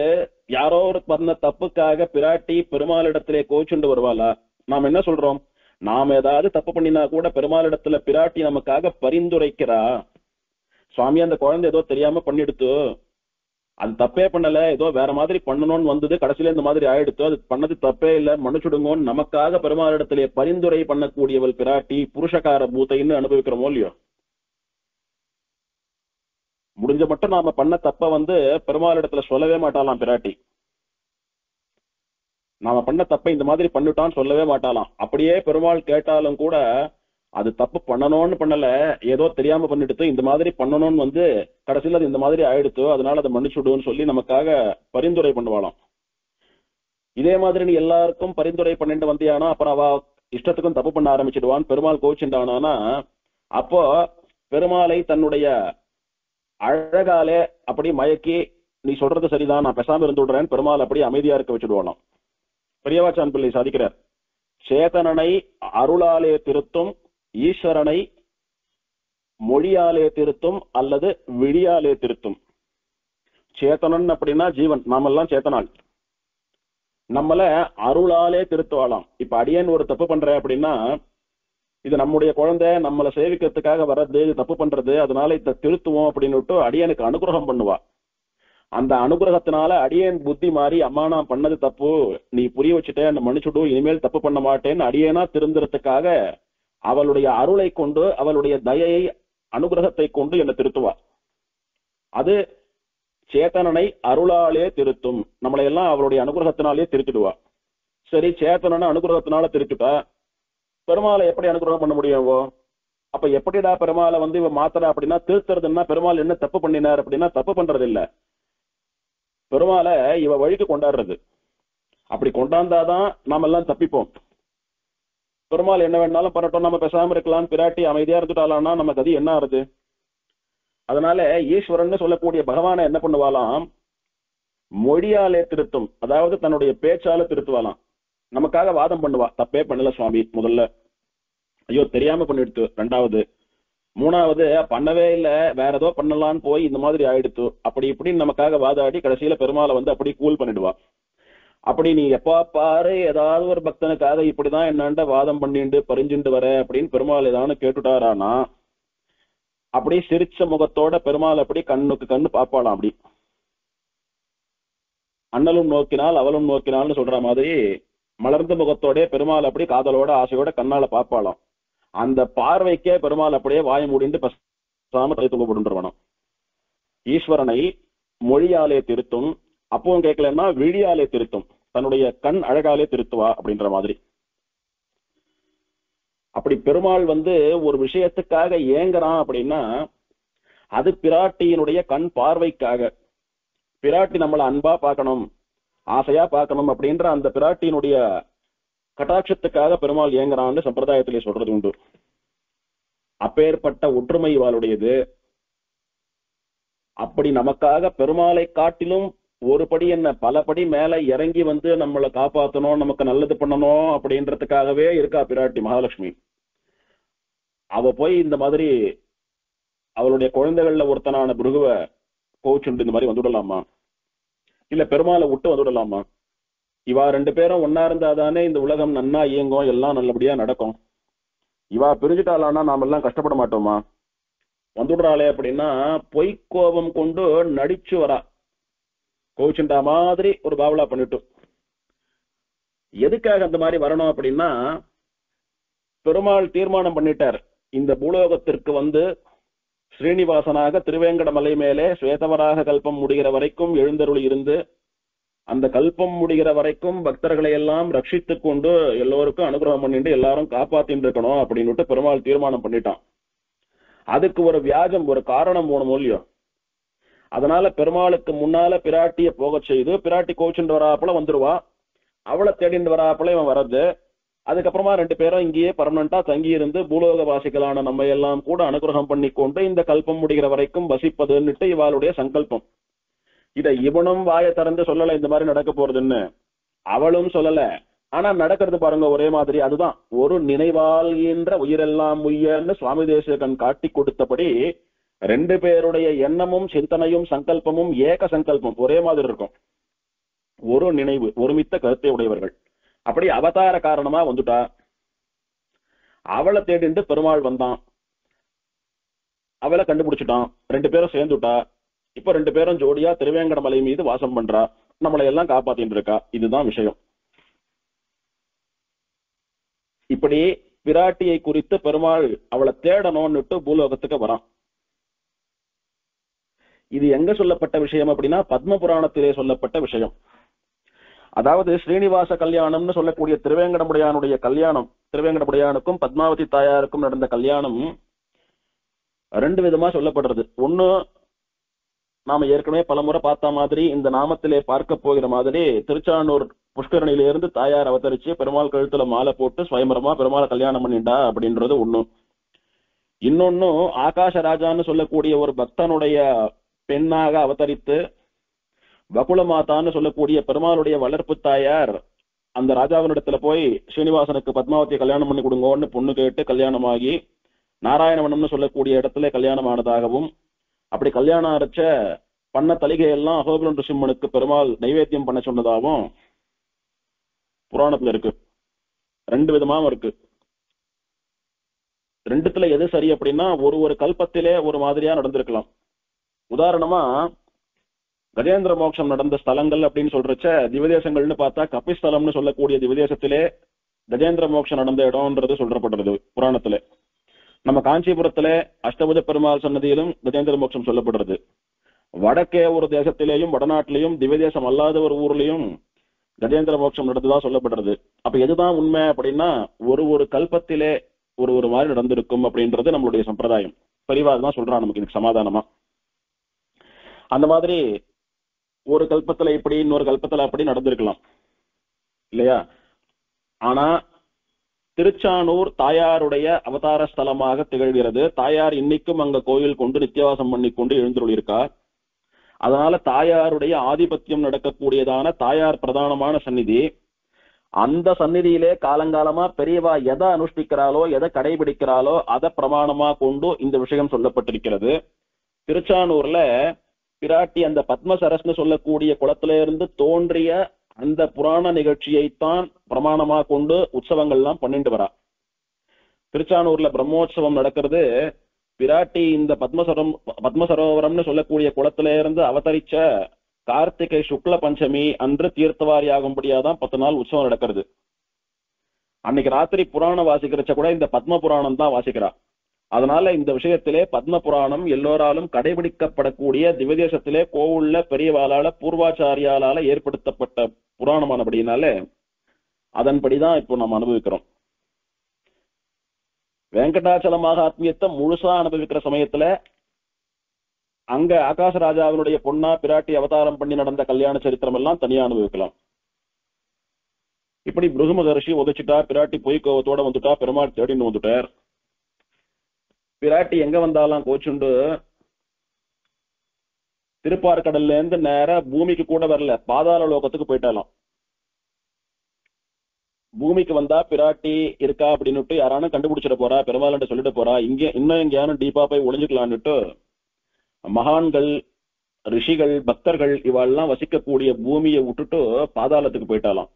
Speaker 1: யாரோ ஒரு பண்ண தப்புக்காக பிராட்டி பெருமாளிடத்திலே கோச்சுண்டு வருவாளா? நாம் என்ன சொல்றோம்? நாம் ஏதாவது தப்பு பண்ணினா கூட பெருமாளிடத்துல பிராட்டி நமக்காக பரிந்துரைக்கிறா. சுவாமி, அந்த குழந்தை ஏதோ தெரியாம பண்ணிடுத்து, அது தப்பே பண்ணல, ஏதோ வேற மாதிரி பண்ணணும்னு வந்தது, கடைசியில இந்த மாதிரி ஆயிடுத்து, அது பண்ணது தப்பே இல்ல, மன்னிச்சுடுங்கன்னு நமக்காக பெருமாளிடத்திலே பரிந்துரை பண்ணக்கூடியவள் பிராட்டி. புருஷகார பூத்தைன்னு அனுபவிக்கிறோமோ இல்லையோ? முடிஞ்ச மட்டும் நாம பண்ண தப்ப பெருமாளிடத்துல சொல்லவே மாட்டாளாம் பிராட்டி. நாம பண்ண தப்ப இந்த மாதிரி பண்ணிட்டான்னு சொல்லவே மாட்டாளாம். அப்படியே பெருமாள் கேட்டாலும் கூட அது தப்பு பண்ணணும்னு பண்ணல, ஏதோ தெரியாம பண்ணிடுத்து, இந்த மாதிரி பண்ணணும்னு கடைசியில் அது இந்த மாதிரி ஆயிடுத்து, அதனால அதை மன்னிச்சுடுன்னு சொல்லி நமக்காக பரிந்துரை பண்ணுவாளாம். இதே மாதிரி நீ எல்லாருக்கும் பரிந்துரை பண்ணிட்டு வந்தியானா அப்புறம் அவ இஷ்டத்துக்கும் தப்பு பண்ண ஆரம்பிச்சிடுவான். பெருமாள் கோச்சுண்டானா அப்போ பெருமாளை தன்னுடைய அழகாலே அப்படி மயக்கி நீ சொல்றது சரிதான், நான் பேசாம இருந்து விடுறேன், பெருமாள் அப்படி அமைதியா இருக்க வச்சுடுவானாம். பெரியவாச்சான் பிள்ளை சாதிக்கிறார், சேதனனை அருளாலே திருத்தும், ஈஸ்வரனை மொழியாலே திருத்தும் அல்லது விழியாலே திருத்தும். சேத்தனன் அப்படின்னா ஜீவன், நாமெல்லாம் சேத்தனால். நம்மள அருளாலே திருத்துவாளாம். இப்ப அடியேன் ஒரு தப்பு பண்றேன் அப்படின்னா, இது நம்முடைய குழந்தை நம்மளை சேவிக்கிறதுக்காக வர்றது, இது தப்பு பண்றது, அதனால இதை திருத்துவோம் அப்படின்னு அடியனுக்கு அனுகிரகம் பண்ணுவா. அந்த அனுகிரகத்தினால அடியேன் புத்தி மாறி, அம்மா நான் பண்ணது தப்பு, நீ புரிய வச்சுட்டே என்ன மன்னிச்சுடு, இனிமேல் தப்பு பண்ண மாட்டேன்னு அடியேனா திருந்துறதுக்காக அவளுடைய அருளை கொண்டு, அவளுடைய தயையை, அனுகிரகத்தை கொண்டு என்னை திருத்துவா. அது சேத்தனனை அருளாலே திருத்தும். நம்மளை எல்லாம் அவளுடைய அனுகிரகத்தினாலே திருத்திடுவா. சரி, சேத்தனனை அனுகிரகத்தினால திருத்துட்டா, பெருமாளை எப்படி அனுகிரகம் பண்ண முடியும்? அப்ப எப்படிடா பெருமாளை இவ மாத்தடா அப்படின்னா, திருத்துறதுன்னா பெருமாள் என்ன தப்பு பண்ணினார் அப்படின்னா, தப்பு பண்றது இல்ல, பெருமாளை இவ வழிக்கு கொண்டாடுறது. அப்படி கொண்டாந்தாதான் நாம எல்லாம் தப்பிப்போம். பெருமாள் என்ன வேணாலும் பண்ணட்டும், நம்ம பேசாம இருக்கலாம், பிராட்டி அமைதியா இருந்துட்டாலான்னா நம்ம கதி என்ன ஆறுது? அதனால ஈஸ்வரன் சொல்லக்கூடிய பகவானை என்ன பண்ணுவாலாம், மொழியாலே திருத்தும், அதாவது தன்னுடைய பேச்சால திருத்துவாலாம். நமக்காக வாதம் பண்ணுவா, தப்பே பண்ணல சுவாமி முதல்ல, ஐயோ தெரியாம பண்ணிடுத்து ரெண்டாவது, மூணாவது பண்ணவே இல்லை வேற ஏதோ பண்ணலான்னு போய் இந்த மாதிரி ஆயிடுத்து, அப்படி இப்படின்னு நமக்காக வாதாடி கடைசியில பெருமாளை அப்படி கூல் பண்ணிடுவா. அப்படி நீ எப்பா பாரு ஏதாவது ஒரு பக்தனுக்காக இப்படிதான் என்னண்ட வாதம் பண்ணிட்டு பறிஞ்சுட்டு வர அப்படின்னு பெருமாள் ஏதாவது கேட்டுட்டாரானா, அப்படி சிரிச்ச முகத்தோட பெருமாள் அப்படி கண்ணுக்கு கண்ணு பார்ப்பாளாம். அப்படி அண்ணலும் நோக்கினால் அவளும் நோக்கினால்னு சொல்ற மாதிரி மலர்ந்த முகத்தோட பெருமாள் அப்படி காதலோட ஆசையோட கண்ணால பார்ப்பாளாம். அந்த பார்வைக்கே பெருமாள் அப்படியே வாய மூடிண்டு பேசாம தலை தூங்கப்படும். ஈஸ்வரனை மொழியாலே திருத்தும், அப்பவும் கேட்கலன்னா விழியாலே திருத்தும், தன்னுடைய கண் அழகாலே திருத்துவா அப்படின்ற மாதிரி. அப்படி பெருமாள் ஒரு விஷயத்துக்காக ஏங்குறான் அப்படின்னா, அது பிராட்டியினுடைய கண் பார்வைக்காக. பிராட்டி நம்மளை அன்பா பார்க்கணும், ஆசையா பார்க்கணும் அப்படின்ற அந்த பிராட்டியினுடைய கட்டாட்சத்துக்காக பெருமாள் ஏங்குறான்னு சம்பிரதாயத்திலே சொல்றது உண்டு. அப்பேற்பட்ட ஒற்றுமை இவாளுடையது. அப்படி நமக்காக பெருமாளை காட்டிலும் ஒரு படி என்ன பல படி மேல இறங்கி நம்மளை காப்பாற்றணும், நமக்கு நல்லது பண்ணணும் அப்படின்றதுக்காகவே இருக்கா பிராட்டி மகாலட்சுமி. அவ போய் இந்த மாதிரி அவளுடைய குழந்தைகள்ல ஒருத்தனான பிருகுவ கோச்சுண்டு இந்த மாதிரி வந்துடலாமா, இல்ல பெருமாளை விட்டு வந்துடலாமா? இவா ரெண்டு பேரும் ஒன்னா இருந்தாதானே இந்த உலகம் நன்னா இயங்கும், எல்லாம் நல்லபடியா நடக்கும். இவா பிரிஞ்சுட்டாளானா நாம எல்லாம் கஷ்டப்பட மாட்டோமா? வந்துடுறாளே அப்படின்னா பொய்க்கோபம் கொண்டு நடிச்சு வரா, கோச்சுண்டா மாதிரி ஒரு பாவலா பண்ணிட்டு. எதுக்காக அந்த மாதிரி வரணும் அப்படின்னா, பெருமாள் தீர்மானம் பண்ணிட்டார், இந்த பூலோகத்திற்கு ஸ்ரீனிவாசனாக திருவேங்கட மலை மேலே ஸ்வேதவராக கல்பம் முடிகிற வரைக்கும் எழுந்தருள் இருந்து, அந்த கல்பம் முடிகிற வரைக்கும் பக்தர்களை எல்லாம் ரட்சித்துக் கொண்டு எல்லோருக்கும் அனுகிரகம் பண்ணிட்டு எல்லாரும் காப்பாத்தின்னு இருக்கணும் அப்படின்னு பெருமாள் தீர்மானம் பண்ணிட்டான். அதுக்கு ஒரு வியாஜம், ஒரு காரணம் போகணும் இல்லையோ. அதனால பெருமாளுக்கு முன்னால பிராட்டிய போக செய்து, பிராட்டி கோச்சுண்டு வராப்புல வந்துருவா, அவளை தேடிண்டு வராப்புல இவன் வர்றது. அதுக்கப்புறமா ரெண்டு பேரும் இங்கேயே பர்மனண்டா தங்கி இருந்து பூலோக வாசிகளான நம்ம எல்லாம் கூட அனுகிரகம் பண்ணி கொண்டு இந்த கல்பம் முடிகிற வரைக்கும் வசிப்பதுன்னுட்டு இவாளுடைய சங்கல்பம். இதை இவனும் வாய திறந்து சொல்லல இந்த மாதிரி நடக்க போறதுன்னு, அவளும் சொல்லல. ஆனா நடக்கிறது பாருங்க ஒரே மாதிரி. அதுதான் ஒரு நினைவாள்கின்ற உயிரெல்லாம் உயர்ன்னு சுவாமி தேசிகன் காட்டி கொடுத்தபடி ரெண்டு பேருடைய எண்ணமும் சிந்தனையும் சங்கல்பமும் ஏக சங்கல்பம் ஒரே மாதிரி இருக்கும். ஒரு நினைவு, ஒருமித்த கருத்தை உடையவர்கள். அப்படி அவதார காரணமா வந்துட்டா. அவளை தேடிண்டு பெருமாள் வந்தான், அவளை கண்டுபிடிச்சிட்டான், ரெண்டு பேரும் சேர்ந்துட்டா. இப்ப ரெண்டு பேரும் ஜோடியா திருவேங்கட மலை மீது வாசம் பண்றா, நம்மளை எல்லாம் காப்பாத்தின்னு இருக்கா. இதுதான் விஷயம். இப்படி பிராட்டியை குறித்து பெருமாள் அவளை தேடணும்னுட்டு பூலோகத்துக்கு வரான். இது எங்க சொல்லப்பட்ட விஷயம் அப்படின்னா, பத்ம புராணத்திலே சொல்லப்பட்ட விஷயம். அதாவது ஸ்ரீனிவாச கல்யாணம்னு சொல்லக்கூடிய திருவேங்கடமுடையானுடைய கல்யாணம், திருவேங்கடமுடையானுக்கும் பத்மாவதி தாயாருக்கும் நடந்த கல்யாணம் ரெண்டு விதமா சொல்லப்படுறது. ஒண்ணு, நாம ஏற்கனவே பலமுறை பார்த்த மாதிரி இந்த நாமத்திலே பார்க்க போகிற மாதிரி திருச்சானூர் புஷ்கரணியிலிருந்து தாயார் அவதரிச்சு பெருமாள் கழுத்துல மாலை போட்டு ஸ்வயம்பரமா பெருமாளை கல்யாணம் பண்ணிட்டா அப்படின்றது ஒண்ணு. இன்னொன்னும் ஆகாஷ ராஜான்னு சொல்லக்கூடிய ஒரு பக்தனுடைய பெண்ணாக அவதரித்து வகுல மாதான்னு சொல்லக்கூடிய பெருமாளுடைய வளர்ப்பு தாயார் அந்த ராஜாவினிடத்துல போய் ஸ்ரீனிவாசனுக்கு பத்மாவதியை கல்யாணம் பண்ணி கொடுங்கன்னு பொண்ணு கேட்டு கல்யாணமாகி நாராயணவனம்னு சொல்லக்கூடிய இடத்துல கல்யாணம் ஆனதாகவும், அப்படி கல்யாணம் அரைச்ச பண்ண தலிகையெல்லாம் அகோபிலம் ரிஷிம்மனுக்கு பெருமாள் நைவேத்தியம் பண்ண சொன்னதாகவும் புராணத்துல இருக்கு. ரெண்டு விதமாவும் இருக்கு. ரெண்டுத்துல எது சரி அப்படின்னா ஒரு கல்பத்திலே ஒரு மாதிரியா நடந்திருக்கலாம். உதாரணமா கஜேந்திர மோட்சம் நடந்த ஸ்தலங்கள் அப்படின்னு சொல்றச்ச திவதேசங்கள்னு பார்த்தா கபிஸ்தலம்னு சொல்லக்கூடிய திவதேசத்திலே கஜேந்திர மோட்சம் நடந்த இடம்ன்றது சொல்லப்படுறது புராணத்துல. நம்ம காஞ்சிபுரத்திலே அஷ்டபுஜ பெருமாள் சன்னதியிலும் கஜேந்திர மோட்சம் சொல்லப்படுறது. வடக்கே ஒரு தேசத்திலேயும் வடநாட்டிலையும் திவதேசம் அல்லாத ஒரு ஊர்லயும் கஜேந்திர மோட்சம் நடந்ததா சொல்லப்படுறது. அப்ப எதுதான் உண்மை அப்படின்னா ஒரு கல்பத்திலே ஒரு மாதிரி நடந்திருக்கும் அப்படின்றது நம்மளுடைய சம்பிரதாயம். பெரியவாதான் சொல்றான் நமக்கு இதுக்கு சமாதானமா. அந்த மாதிரி ஒரு கல்பத்துல இப்படி இன்னொரு கல்பத்துல அப்படி நடந்திருக்கலாம் இல்லையா? ஆனா திருச்சானூர் தாயாருடைய அவதார ஸ்தலமாக திகழ்கிறது. தாயார் இன்னைக்கும் அங்க கோயில் கொண்டு நித்தியவாசம் பண்ணி கொண்டு எழுந்துள்ளிருக்கார். அதனால தாயாருடைய ஆதிபத்தியம் நடக்கக்கூடியதான தாயார் பிரதானமான சந்நிதி. அந்த சந்நிதியிலே காலங்காலமா பெரியவா எதை அனுஷ்டிக்கிறாளோ எதை கடைபிடிக்கிறாளோ அதை பிரமாணமா கொண்டு இந்த விஷயம் சொல்லப்பட்டிருக்கிறது. திருச்சானூர்ல பிராட்டி அந்த பத்மசரஸ்னு சொல்லக்கூடிய குளத்தில இருந்து தோன்றிய அந்த புராண நிகழ்ச்சியைத்தான் பிரமாணமா கொண்டு உற்சவங்கள்லாம் பண்ணிட்டு வரா. திருச்சானூர்ல பிரம்மோற்சவம் நடக்கிறது. பிராட்டி இந்த பத்மசரோவரம்னு சொல்லக்கூடிய குளத்தில இருந்து அவதரிச்ச கார்த்திகை சுக்ல பஞ்சமி அன்று தீர்த்தவாரி ஆகும்படியாதான் 10 நாள் உற்சவம் நடக்கிறது. அன்னைக்கு ராத்திரி புராணம் வாசிக்கிறச்ச கூட இந்த பத்ம புராணம் தான் வாசிக்கிறா. அதனால இந்த விஷயத்திலே பத்ம புராணம் எல்லோராலும் கடைபிடிக்கப்படக்கூடிய திவதேசத்திலே கோவில்ல பெரியவாளால பூர்வாச்சாரியாலால ஏற்படுத்தப்பட்ட புராணமானபடினால அதன்படிதான் இப்போ நம்ம அனுபவிக்கிறோம். வெங்கடாச்சல மகாத்மியத்தை முழுசா அனுபவிக்கிற சமயத்துல அங்க ஆகாசராஜாவினுடைய பொண்ணா பிராட்டி அவதாரம் பண்ணி நடந்த கல்யாண சரித்திரம் எல்லாம் தனியா அனுபவிக்கலாம். இப்படி பிருகு மகரிஷி உதச்சிட்டா, பிராட்டி பொய் கோவத்தோட வந்துட்டா, பெருமாள் தேடின்னு வந்துட்டார். பிராட்டி எங்க வந்தாலாம் கோச்சுண்டு திருப்பார்கடல்ல இருந்து நேர பூமிக்கு கூட வரல, பாதாள லோகத்துக்கு போயிட்டாலாம். பூமிக்கு வந்தா பிராட்டி இருக்கா அப்படின்னுட்டு யாரானும் கண்டுபிடிச்சிட போறா, பெருமாள் சொல்லிட்டு போறா, இங்க இன்னும் எங்கேயானும் டீப்பா போய் ஒளிஞ்சுக்கலான்னுட்டு மகான்கள் ரிஷிகள் பக்தர்கள் இவாள்லாம் வசிக்கக்கூடிய பூமியை விட்டுட்டு பாதாளத்துக்கு போயிட்டாலாம்.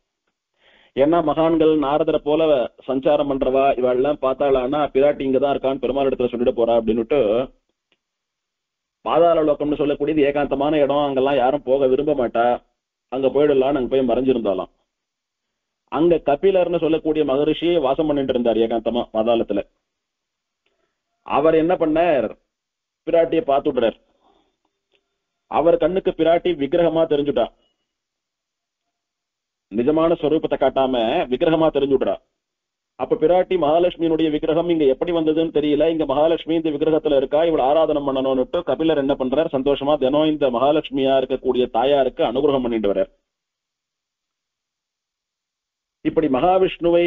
Speaker 1: ஏன்னா மகான்கள் நாரதரை போல சஞ்சாரம் பண்றவா இவாள்லாம் பார்த்தாளான்னா பிராட்டி இங்கதான் இருக்கான்னு பெருமாள் இடத்துல சொல்லிட்டு போறா அப்படின்னுட்டு பாதாள லோகம்னு சொல்லக்கூடியது ஏகாந்தமான இடம், அங்கெல்லாம் யாரும் போக விரும்ப மாட்டா, அங்க போயிடலான்னு அங்க போய் மறைஞ்சிருந்தாலாம். அங்க கபிலர்னு சொல்லக்கூடிய மகரிஷியை வாசம் பண்ணிட்டு இருந்தார் ஏகாந்தமா பாதாளத்துல. அவர் என்ன பண்ணார், பிராட்டியை பார்த்து விடுறார். அவர் கண்ணுக்கு பிராட்டி விக்கிரகமா தெரிஞ்சுட்டா, நிஜமான ஸ்வரூபத்தை காட்டாம விக்கிரகமா தெரிஞ்சு விடுறா. அப்ப பிராட்டி மகாலட்சுமியினுடைய விக்கிரகம் இங்க எப்படி வந்ததுன்னு தெரியல, இங்க மகாலட்சுமி இந்த விக்கிரகத்துல இருக்கா, இவள் ஆராதனம் பண்ணணும்னுட்டு கபிலர் என்ன பண்றார், சந்தோஷமா தினம் இந்த மகாலட்சுமியா இருக்கக்கூடிய தாயாருக்கு அனுகிரகம் பண்ணிட்டு வர்றார். இப்படி மகாவிஷ்ணுவை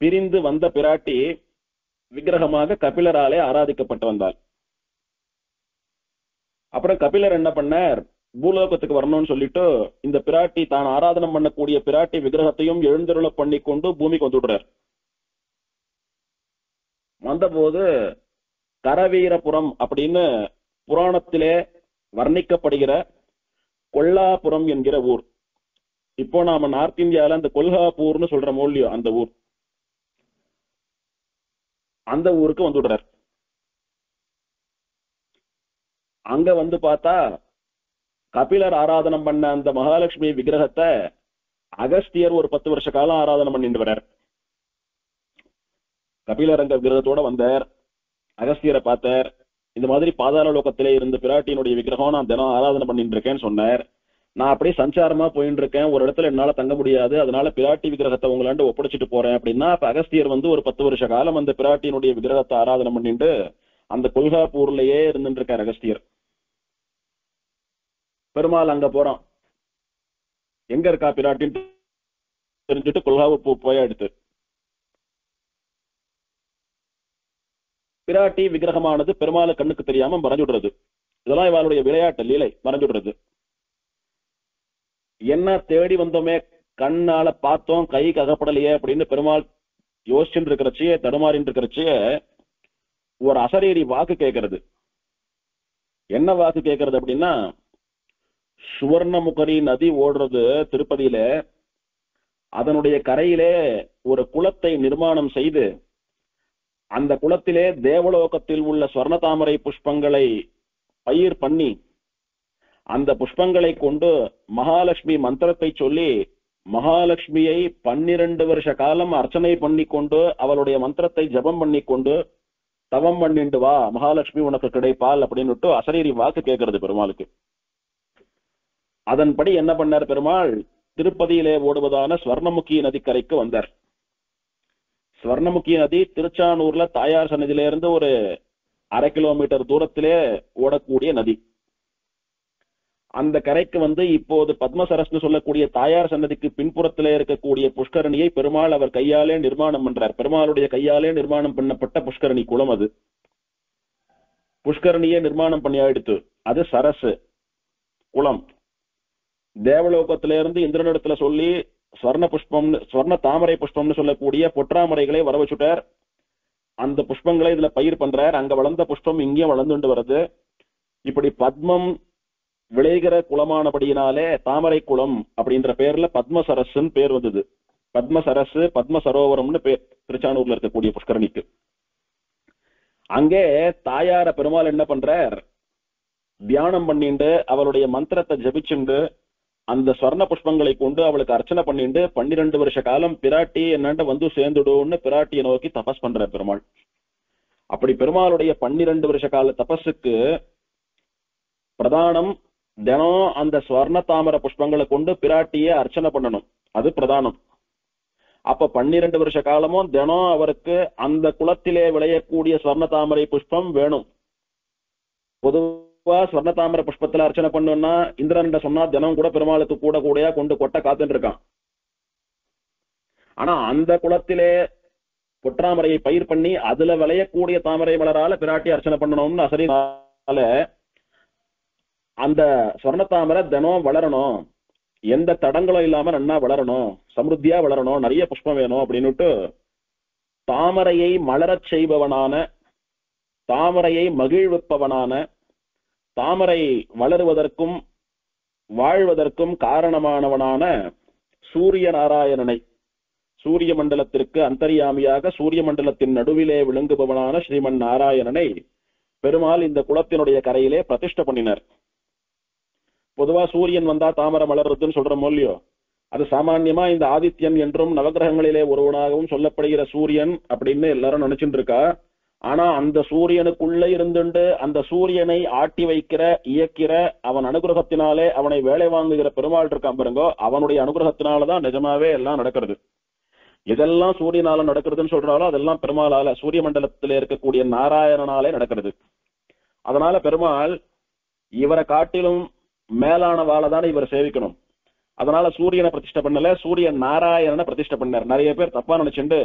Speaker 1: பிரிந்து வந்த பிராட்டி விக்கிரகமாக கபிலராலே ஆராதிக்கப்பட்டு வந்தாள். அப்புறம் கபிலர் என்ன பண்ணார், பூலோகத்துக்கு வரணும்னு சொல்லிட்டு இந்த பிராட்டி தான் ஆராதனம் பண்ணக்கூடிய பிராட்டி விக்கிரகத்தையும் எழுந்தருள பண்ணி கொண்டு பூமிக்கு வந்துடுறார். வந்தபோது கரவீரபுரம் அப்படின்னு புராணத்திலே வர்ணிக்கப்படுகிற கொல்லாபுரம் என்கிற ஊர், இப்போ நாம நார்த் இந்தியால அந்த கொல்ஹாப்பூர்னு சொல்ற மொழியோ அந்த ஊர், அந்த ஊருக்கு வந்துடுறார். அங்க வந்து பார்த்தா கபிலர் ஆராதனம் பண்ண அந்த மகாலட்சுமி விக்கிரகத்தை அகஸ்தியர் ஒரு 10 வருஷ காலம் ஆராதனை பண்ணிட்டு வர்றார். கபிலர் அங்க விக்கிரகத்தோட வந்தார், அகஸ்தியரை பார்த்தார். இந்த மாதிரி பாதாள லோகத்திலே இருந்த பிராட்டியினுடைய விக்கிரகம் நான் தினம் ஆராதனை பண்ணிட்டு இருக்கேன்னு சொன்னார். நான் அப்படியே சஞ்சாரமா போயிட்டு இருக்கேன், ஒரு இடத்துல என்னால தங்க முடியாது, அதனால பிராட்டி விக்கிரகத்தை உங்களாண்டு ஒப்படைச்சிட்டு போறேன் அப்படின்னா, அப்ப அகஸ்தியர் வந்து ஒரு 10 வருஷ காலம் அந்த பிராட்டியினுடைய விக்கிரகத்தை ஆராதனை பண்ணிட்டு அந்த கொல்ஹாப்பூர்லயே இருந்துட்டு இருக்கார் அகஸ்தியர். பெருமாள் அங்க போறான், எங்க இருக்கா பிராட்டின்னு தெரிஞ்சுட்டு கொல்ஹாப்பூர் போய் எடுத்து பிராட்டி விக்கிரகமானது பெருமாளு கண்ணுக்கு தெரியாம மறைஞ்சுடுறது. இதெல்லாம் இவளுடைய விளையாட்டு லீலை, மறைஞ்சுடுறது. என்ன தேடி வந்தோமே, கண்ணால பார்த்தோம், கை ககப்படலையே அப்படின்னு பெருமாள் யோசிச்சுட்டு இருக்கிறச்சே, தடுமாறின்னு இருக்கிறச்சே ஒரு அசரீரி வாக்கு கேட்கறது. என்ன வாக்கு கேட்கறது அப்படின்னா, சுவர்ணமுகரி நதி ஓடுறது திருப்பதியில, அதனுடைய கரையிலே ஒரு குளத்தை நிர்மாணம் செய்து அந்த குளத்திலே தேவலோகத்தில் உள்ள ஸ்வர்ண தாமரை புஷ்பங்களை பயிர் பண்ணி அந்த புஷ்பங்களை கொண்டு மகாலட்சுமி மந்திரத்தை சொல்லி மகாலட்சுமியை 12 வருஷ காலம் அர்ச்சனை பண்ணி கொண்டு அவளுடைய மந்திரத்தை ஜபம் பண்ணி கொண்டு தவம் பண்ணிண்டு வா, மகாலட்சுமி உனக்கு கிடைப்பாள் அப்படின்னுட்டு அசரீரி வாக்கு கேட்கறது பெருமாளுக்கு. அதன்படி என்ன பண்ணார் பெருமாள், திருப்பதியிலே ஓடுவதான ஸ்வர்ணமுகி நதிக்கரைக்கு வந்தார். ஸ்வர்ணமுகி நதி திருச்சானூர்ல தாயார் சன்னதியிலிருந்து ஒரு 1/2 கிலோமீட்டர் தூரத்திலே ஓடக்கூடிய நதி. அந்த கரைக்கு வந்து இப்போது பத்மசரஸ்னு சொல்லக்கூடிய தாயார் சன்னதிக்கு பின்புறத்திலே இருக்கக்கூடிய புஷ்கரணியை பெருமாள் அவர் கையாலே நிர்மாணம் பண்றார். பெருமாளுடைய கையாலே நிர்மாணம் பண்ணப்பட்ட புஷ்கரணி குளம் அது. புஷ்கரணியை நிர்மாணம் பண்ணி ஆயிடுத்து. அது சரசு குளம். தேவலோகத்திலிருந்து இந்திரனிடத்துல சொல்லி ஸ்வர்ண தாமரை புஷ்பம்னு சொல்லக்கூடிய பொற்றாமரைகளை வர வச்சுட்டார். அந்த புஷ்பங்களை இதுல பயிர் பண்றார். அங்க வளர்ந்த புஷ்பம் இங்கேயும் வளர்ந்துட்டு வருது. இப்படி பத்மம் விளைகிற குளமானபடியினாலே தாமரை குளம் அப்படின்ற பேர்ல பத்மசரஸ்ன்னு பேர் வந்தது. பத்மசரசு பத்ம சரோவரம்னு பேர் திருச்சானூர்ல இருக்கக்கூடிய புஷ்கரணிக்கு. அங்கே தாயார பெருமாள் என்ன பண்றார், தியானம் பண்ணிண்டு அவளுடைய மந்திரத்தை ஜபிச்சுண்டு அந்த ஸ்வர்ண புஷ்பங்களை கொண்டு அவளுக்கு அர்ச்சனை பண்ணிட்டு 12 வருஷ காலம் பிராட்டி என்னண்ட வந்து சேர்ந்துடுன்னு பிராட்டியை நோக்கி தபஸ் பண்ற பெருமாள். அப்படி பெருமாளுடைய 12 வருஷ கால தபஸுக்கு பிரதானம் தினம் அந்த ஸ்வர்ண தாமர புஷ்பங்களை கொண்டு பிராட்டியை அர்ச்சனை பண்ணணும். அது பிரதானம். அப்ப 12 வருஷ காலமும் தினம் அவருக்கு அந்த குளத்திலே விளையக்கூடிய ஸ்வர்ண தாமரை புஷ்பம் வேணும். பொதுவா ஸ்வர்ண தாமரை புஷ்பத்துல அர்ச்சனை பண்ணுன்னா இந்திரன் சொன்னா தினம் கூட பெருமாளுக்கு கூட கூடையா கொண்டு கொட்ட காத்துட்டு இருக்கான். ஆனா அந்த குளத்திலே பொற்றாமரையை பயிர் பண்ணி அதுல விளையக்கூடிய தாமரை மலரால பிராட்டி அர்ச்சனை பண்ணணும்னு அசரினால அந்த ஸ்வர்ண தாமரை தினம் வளரணும், எந்த தடங்களும் இல்லாம நன்னா வளரணும், சமிருத்தியா வளரணும், நிறைய புஷ்பம் வேணும் அப்படின்னுட்டு தாமரையை மலரச் செய்பவனான, தாமரையை மகிழ்விப்பவனான, தாமரை வளருவதற்கும் வாழ்வதற்கும் காரணமானவனான சூரிய நாராயணனை, சூரிய மண்டலத்திற்கு அந்தர்யாமியாக சூரிய மண்டலத்தின் நடுவிலே விளங்குபவனான ஸ்ரீமன் நாராயணனை பெருமாள் இந்த குளத்தினுடைய கரையிலே பிரதிஷ்டை பண்ணினார். பொதுவா சூரியன் வந்தா தாமரை மலர்றதுன்னு சொல்றோமோ இல்லையோ, அது சாமான்யமா இந்த ஆதித்யன் என்றும் நவகிரகங்களிலே ஒருவனாகவும் சொல்லப்படுகிற சூரியன் அப்படின்னு எல்லாரும் நினைச்சுட்டு இருக்கா. ஆனா அந்த சூரியனுக்குள்ள இருந்துண்டு அந்த சூரியனை ஆட்டி வைக்கிற, இயக்கிற, அவன் அனுகிரகத்தினாலே அவனை வேலை வாங்குகிற பெருமாள் இருக்கான் பாருங்கோ, அவனுடைய அனுகிரகத்தினாலதான் நிஜமாவே எல்லாம் நடக்கிறது. இதெல்லாம் சூரியனால நடக்கிறதுன்னு சொல்றாலும் அதெல்லாம் பெருமாளால, சூரிய மண்டலத்திலே இருக்கக்கூடிய நாராயணனாலே நடக்கிறது. அதனால பெருமாள் இவரை காட்டிலும் மேலான வாழதான இவர் சேவிக்கணும். அதனால சூரியனை பிரதிஷ்டை பண்ணல, சூரியன் நாராயணனை பிரதிஷ்டை பண்ணார். நிறைய பேர் தப்பா நினைச்சுண்டு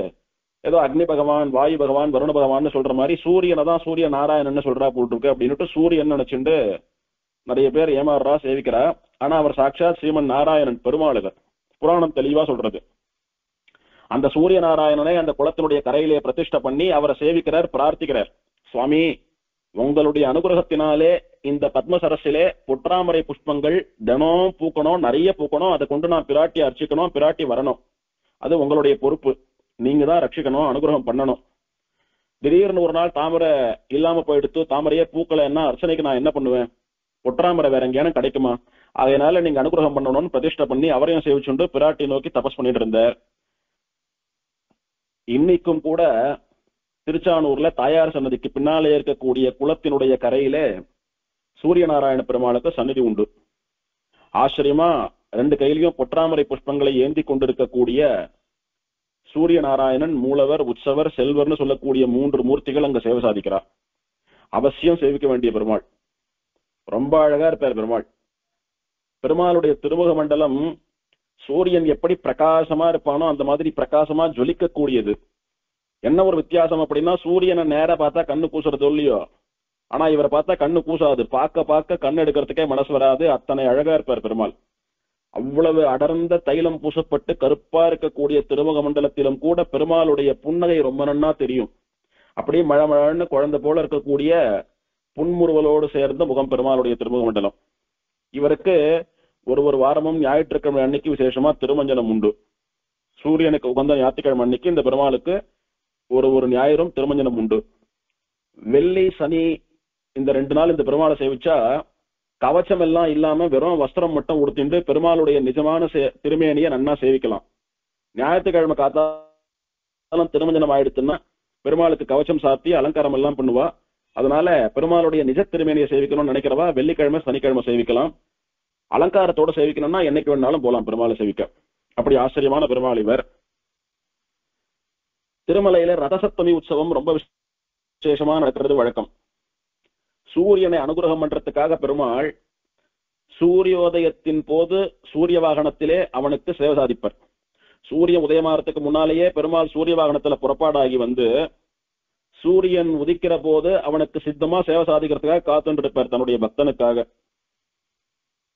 Speaker 1: ஏதோ அக்னி பகவான், வாயு பகவான், வருண பகவான் சொல்ற மாதிரி சூரியனை தான் சூரிய நாராயணன் சொல்றா போட்டுருக்கு அப்படின்னுட்டு சூரியன் நினைச்சுண்டு நிறைய பேர் ஏமாறுறா, சேவிக்கிறா. ஆனா அவர் சாட்சாத் ஸ்ரீமன் நாராயணன் பெருமாளுக, புராணம் தெளிவா சொல்றது. அந்த சூரிய நாராயணனை அந்த குளத்தினுடைய கரையிலே பிரதிஷ்டை பண்ணி அவரை சேவிக்கிறார், பிரார்த்திக்கிறார். சுவாமி, உங்களுடைய அனுகிரகத்தினாலே இந்த பத்மசரசிலே பொற்றாமரை புஷ்பங்கள் தினம் பூக்கணும், நிறைய பூக்கணும், அதை கொண்டு நான் பிராட்டியை அர்ச்சிக்கணும், பிராட்டி வரணும். அது உங்களுடைய பொறுப்பு, நீங்க தான் ரட்சிக்கணும், அனுகிரகம் பண்ணணும். திடீர்னு ஒரு நாள் தாமரை இல்லாம போயிடுத்து, தாமரையே பூக்களை என்ன அர்ச்சனைக்கு நான் என்ன பண்ணுவேன், பொற்றாமரை வேற எங்கேயானு கிடைக்குமா, அதனால நீங்க அனுகிரகம் பண்ணணும்னு பிரதிஷ்டை பண்ணி அவரையும் சேவிச்சுண்டு பிராட்டி நோக்கி தபஸ் பண்ணிட்டு இருந்தார். இன்னைக்கும் கூட திருச்சானூர்ல தாயார் சன்னதிக்கு பின்னாலே இருக்கக்கூடிய குளத்தினுடைய கரையிலே சூரிய நாராயண பெருமாளுக்கு சன்னதி உண்டு. ஆச்சரியமா 2 கையிலையும் பொற்றாமரை புஷ்பங்களை ஏந்தி கொண்டிருக்கக்கூடிய சூரிய நாராயணன், மூலவர், உற்சவர், செல்வர்னு சொல்லக்கூடிய 3 மூர்த்திகள் அங்க சேவை சாதிக்கிறார். அவசியம் சேவிக்க வேண்டிய பெருமாள். ரொம்ப அழகா இருப்பார் பெருமாள். பெருமாளுடைய திருமுக மண்டலம் சூரியன் எப்படி பிரகாசமா இருப்பானோ அந்த மாதிரி பிரகாசமா ஜொலிக்க கூடியது. என்ன ஒரு வித்தியாசம் அப்படின்னா, சூரியனை நேரா பார்த்தா கண்ணு கூசுறது இல்லையோ, ஆனா இவரை பார்த்தா கண்ணு கூசாது. பார்க்க பார்க்க கண் எடுக்கிறதுக்கே மனசு வராது. அத்தனை அழகா இருப்பார் பெருமாள். அவ்வளவு அடர்ந்த தைலம் பூசப்பட்டு கருப்பா இருக்கக்கூடிய திருமுக மண்டலத்திலும் கூட பெருமாளுடைய புன்னகை ரொம்ப நன்னா தெரியும். அப்படியே மழை மழன்னு குழந்தை போல இருக்கக்கூடிய புன்முறுவலோடு சேர்ந்த முகம் பெருமாளுடைய திருமுக மண்டலம். இவருக்கு ஒரு வாரமும் ஞாயிற்றுக்கிழமை அன்னைக்கு விசேஷமா திருமஞ்சனம் உண்டு. சூரியனுக்கு உகந்த ஞாயிற்றுக்கிழமை அன்னைக்கு இந்த பெருமாளுக்கு ஒரு ஞாயிறும் திருமஞ்சனம் உண்டு. வெள்ளி சனி இந்த 2 நாள் இந்த பெருமாளை சேவிச்சா கவச்சம் எல்லாம் இல்லாம வெறும் வஸ்திரம் மட்டும் உடுத்திட்டு பெருமாளுடைய நிஜமான திருமேனியை நன்னா சேவிக்கலாம். ஞாயிற்றுக்கிழமை காத்தாலும் திருமஞ்சனம் ஆயிடுச்சுன்னா பெருமாளுக்கு கவச்சம் சாத்தி அலங்காரம் எல்லாம் பண்ணுவா. அதனால பெருமாளுடைய நிஜ திருமேனியை சேவிக்கணும்னு நினைக்கிறவா வெள்ளிக்கிழமை சனிக்கிழமை சேவிக்கலாம். அலங்காரத்தோட சேவிக்கணும்னா என்னைக்கு வேணாலும் போலாம் பெருமாளை சேவிக்க. அப்படி ஆச்சரியமான பெருமாள் இவர். திருமலையில ரதசப்தமி உற்சவம் ரொம்ப விசேஷமா நடக்கிறது வழக்கம். சூரியனை அனுகிரகம் பண்றதுக்காக பெருமாள் சூரியோதயத்தின் போது சூரிய வாகனத்திலே அவனுக்கு சேவை சாதிப்பர். சூரிய உதயமாகறதுக்கு முன்னாலேயே பெருமாள் சூரிய வாகனத்துல புறப்பாடாகி வந்து சூரியன் உதிக்கிற போது அவனுக்கு சித்தமா சேவை சாதிக்கிறதுக்காக காத்துட்டு இருப்பார் தன்னுடைய பக்தனுக்காக.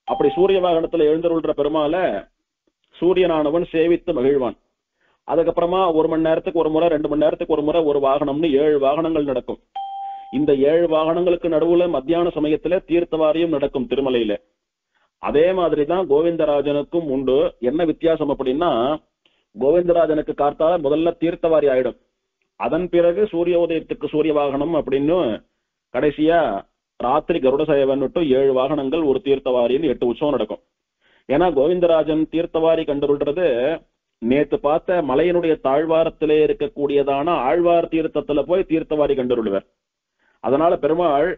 Speaker 1: அப்படி சூரிய வாகனத்துல எழுந்தருள்ற பெருமாளை சூரியனானவன் சேவித்து மகிழ்வான். அதுக்கப்புறமா 1 மணி நேரத்துக்கு ஒரு முறை 2 மணி நேரத்துக்கு ஒரு முறை ஒரு வாகனம்னு 7 வாகனங்கள் நடக்கும். இந்த 7 வாகனங்களுக்கு நடுவுல மத்தியான சமயத்துல தீர்த்தவாரியும் நடக்கும் திருமலையில. அதே மாதிரிதான் கோவிந்தராஜனுக்கும் உண்டு. என்ன வித்தியாசம் அப்படின்னா, கோவிந்தராஜனுக்கு கார்த்தால முதல்ல தீர்த்தவாரி ஆயிடும். அதன் பிறகு சூரிய உதயத்துக்கு சூரிய வாகனம் அப்படின்னு கடைசியா ராத்திரி கருட சேவன் 7 வாகனங்கள் ஒரு தீர்த்தவாரின்னு 8 உற்சவம் நடக்கும். ஏன்னா கோவிந்தராஜன் தீர்த்தவாரி கண்டுள்றது நேத்து பார்த்த மலையினுடைய தாழ்வாரத்திலே இருக்கக்கூடியதான ஆழ்வார் தீர்த்தத்துல போய் தீர்த்தவாரி கண்டுள்ளுவர். அதனால பெருமாள்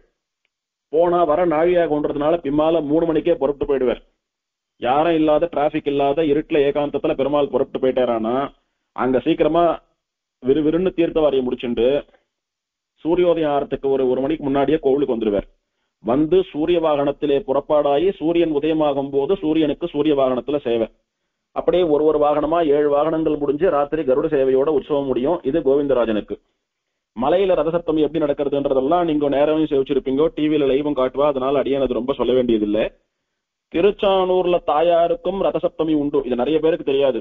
Speaker 1: போனா வர நாழியாக கொண்டதுனால பின்னால 3 மணிக்கே புறப்பட்டு போயிடுவார். யாரும் இல்லாத டிராபிக் இல்லாத இருட்டுல ஏகாந்தத்துல பெருமாள் புறப்பட்டு போயிட்டாரானா அங்க சீக்கிரமா விறுவிறுன்னு தீர்த்தவாரியை முடிச்சுண்டு சூரியோதயம் ஆறத்துக்கு ஒரு மணிக்கு முன்னாடியே கோவிலுக்கு வந்துடுவார். வந்து சூரிய வாகனத்திலே புறப்பாடாகி சூரியன் உதயமாகும் போது சூரியனுக்கு சூரிய வாகனத்துல சேவை. அப்படியே ஒரு வாகனமா 7 வாகனங்கள் முடிஞ்சு ராத்திரி கருட சேவையோட உற்சவம் முடியும். இது கோவிந்தராஜனுக்கு. மலையில ரதசப்தமி எப்படி நடக்கிறதுன்றதெல்லாம் நீங்க நேரமும் சேவிச்சிருப்பீங்க, டிவியில லைவும் காட்டுவா. அதனால அடியே அது ரொம்ப சொல்ல வேண்டியதில்லை. திருச்சானூர்ல தாயாருக்கும் ரதசப்தமி உண்டு. இது நிறைய பேருக்கு தெரியாது.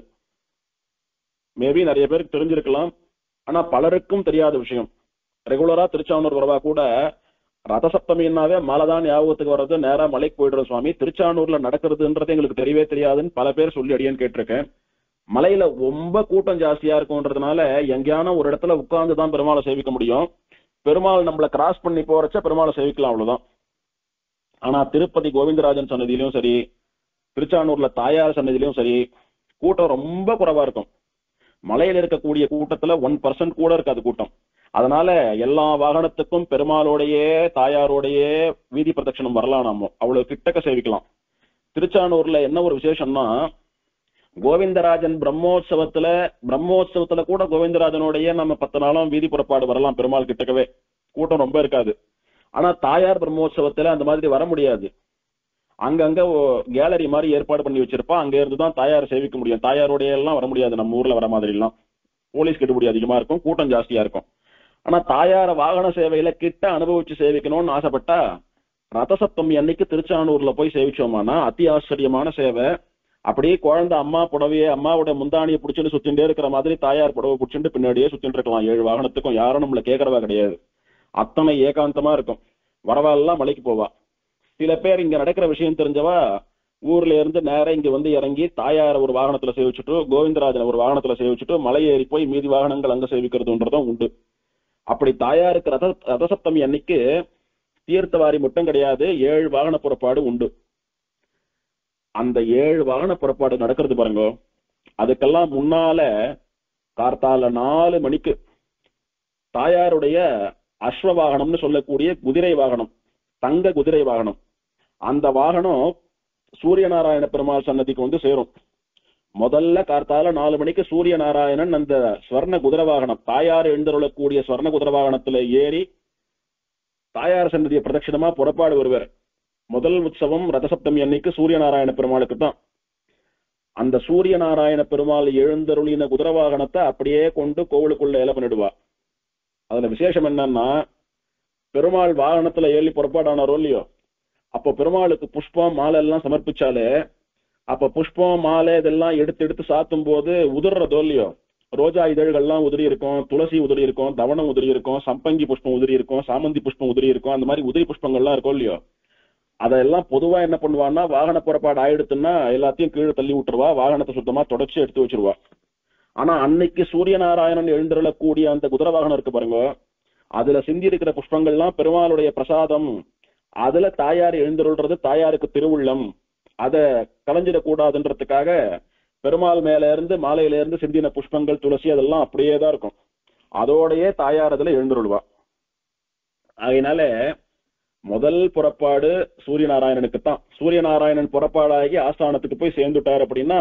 Speaker 1: மேபி நிறைய பேருக்கு தெரிஞ்சிருக்கலாம், ஆனா பலருக்கும் தெரியாத விஷயம். ரெகுலரா திருச்சானூர் வரவா கூட ரதசப்தமின்னாவே மலைதான் ஞாபகத்துக்கு வர்றது, நேரா மலைக்கு போயிடுறோம் சுவாமி, திருச்சானூர்ல நடக்கிறதுன்றது எங்களுக்கு தெரியவே தெரியாதுன்னு பல பேர் சொல்லி அடியேன்னு கேட்டிருக்கேன். மலையில ரொம்ப கூட்டம் ஜாஸ்தியா இருக்கும்ன்றதுனால எங்கேயான ஒரு இடத்துல உட்கார்ந்துதான் பெருமாளை சேவிக்க முடியும். பெருமாள் நம்மளை கிராஸ் பண்ணி போறச்ச பெருமாளை சேவிக்கலாம், அவ்வளவுதான். ஆனா திருப்பதி கோவிந்தராஜன் சன்னதியிலும் சரி, திருச்சானூர்ல தாயார் சன்னதியிலும் சரி கூட்டம் ரொம்ப குறைவா இருக்கும். மலையில இருக்கக்கூடிய கூட்டத்துல 1% கூட இருக்காது கூட்டம். அதனால எல்லா வாகனத்துக்கும் பெருமாளோடையே தாயாரோடையே வீதி பிரதட்சணம் வரலாம். நாம அவ்வளவு கிட்டக்க சேவிக்கலாம். திருச்சானூர்ல என்ன ஒரு விசேஷம்னா, கோவிந்தராஜன் பிரம்மோற்சவத்துல கூட கோவிந்தராஜனோடைய நம்ம 10 நாளும் வீதி புறப்பாடு வரலாம் பெருமாள் கிட்டக்கவே. கூட்டம் ரொம்ப இருக்காது. ஆனா தாயார் பிரம்மோற்சவத்துல அந்த மாதிரி வர முடியாது. அங்கங்க கேலரி மாதிரி ஏற்பாடு பண்ணி வச்சிருப்பா, அங்க இருந்துதான் தாயார் சேவிக்க முடியும். தாயாரோடைய எல்லாம் வர முடியாது. நம்ம ஊர்ல வர மாதிரி எல்லாம் போலீஸ் கெடுபடி அதிகமா இருக்கும், கூட்டம் ஜாஸ்தியா இருக்கும். ஆனா தாயார வாகன சேவையில கிட்ட அனுபவிச்சு சேவிக்கணும்னு ஆசைப்பட்டா ரதசப்தமி அன்னைக்கு திருச்சானூர்ல போய் சேவிச்சோமானா அதி ஆச்சரியமான சேவை. அப்படியே குழந்தை அம்மா புடவையே அம்மாவோட முந்தானியை பிடிச்சிட்டு சுத்தின்றே இருக்கிற மாதிரி தாயார் புடவை பிடிச்சிட்டு பின்னாடியே சுத்திட்டு இருக்கலாம். 7 வாகனத்துக்கும் யாரும் நம்மள கேட்கறவா கிடையாது. அத்தனை ஏகாந்தமா இருக்கும். வரவாலாம் மலைக்கு போவா. சில பேர் இங்க நடக்கிற விஷயம் தெரிஞ்சவா ஊர்ல இருந்து நேரம் இங்க வந்து இறங்கி தாயார ஒரு வாகனத்துல சேவிச்சுட்டு கோவிந்தராஜன் ஒரு வாகனத்துல சேவிச்சுட்டு மலை ஏறி போய் மீதி வாகனங்கள் அங்க சேவிக்கிறதுன்றதும் உண்டு. அப்படி தாயாருக்கு ரதசப்தமி அன்னைக்கு தீர்த்தவாரி மட்டும் கிடையாது, 7 வாகன புறப்பாடு உண்டு. அந்த 7 வாகன புறப்பாடு நடக்கிறது பாருங்க. அதுக்கெல்லாம் முன்னால கார்த்தால 4 மணிக்கு தாயாருடைய அஸ்வ வாகனம்னு சொல்லக்கூடிய குதிரை வாகனம், தங்க குதிரை வாகனம், அந்த வாகனம் சூரிய நாராயண பெருமாள் சன்னதிக்கு வந்து சேரும். முதல்ல கார்த்தால 4 மணிக்கு சூரிய நாராயணன் அந்த ஸ்வர்ண குதிரை வாகனம், தாயார் எழுந்தருளக்கூடிய ஸ்வர்ண குதிரை வாகனத்துல ஏறி தாயார் சன்னதியை பிரதட்சிணமா புறப்பாடு வருவார். முதல் உற்சவம் ரதசப்தமி அன்னைக்கு சூரிய நாராயண பெருமாளுக்கு தான். அந்த சூரிய நாராயண பெருமாள் எழுந்தருளின குதிரை வாகனத்தை அப்படியே கொண்டு கோவிலுக்குள்ள ஏல பண்ணிடுவா. அதுல விசேஷம் என்னன்னா, பெருமாள் வாகனத்துல ஏறி புறப்பாடானாரோ இல்லையோ, அப்போ பெருமாளுக்கு புஷ்பம் மாலை எல்லாம் சமர்ப்பிச்சாலே, அப்ப புஷ்பம் மாலை இதெல்லாம் எடுத்து எடுத்து சாத்தும் போது உதிர்றதோ இல்லையோ, ரோஜா இதழ்கள்லாம் உதிரி இருக்கும், துளசி உதிரி இருக்கும், தவணம் உதிரி இருக்கும், சம்பங்கி புஷ்பம் உதிரி இருக்கும், சாமந்தி புஷ்பம் உதிரி இருக்கும், அந்த மாதிரி உதிரி புஷ்பங்கள்லாம் இருக்கும் இல்லையோ, அதெல்லாம் பொதுவா என்ன பண்ணுவான்னா, வாகன புறப்பாடு ஆயிடுத்துன்னா எல்லாத்தையும் கீழே தள்ளி விட்டுருவா, வாகனத்தை சுத்தமா தொடச்சு எடுத்து வச்சிருவா. ஆனா அன்னைக்கு சூரிய நாராயணன் எழுந்தருளக்கூடிய அந்த குதிரை வாகனம் இருக்கு பாருங்க, அதுல சிந்தி இருக்கிற புஷ்பங்கள்லாம் பெருமாளுடைய பிரசாதம். அதுல தாயார் எழுந்தருள்றது தாயாருக்கு திருவுள்ளம், அதை கலைஞ்சிடக்கூடாதுன்றதுக்காக பெருமாள் மேல இருந்து மாலையில இருந்து சிந்தின புஷ்பங்கள் துளசி அதெல்லாம் அப்படியேதான் இருக்கும். அதோடயே தாயார் அதுல எழுந்தருள்வா. அதனால முதல் புறப்பாடு சூரிய நாராயணனுக்கு தான். சூரிய நாராயணன் புறப்பாடாகி ஆஸ்தானத்துக்கு போய் சேர்ந்துட்டார் அப்படின்னா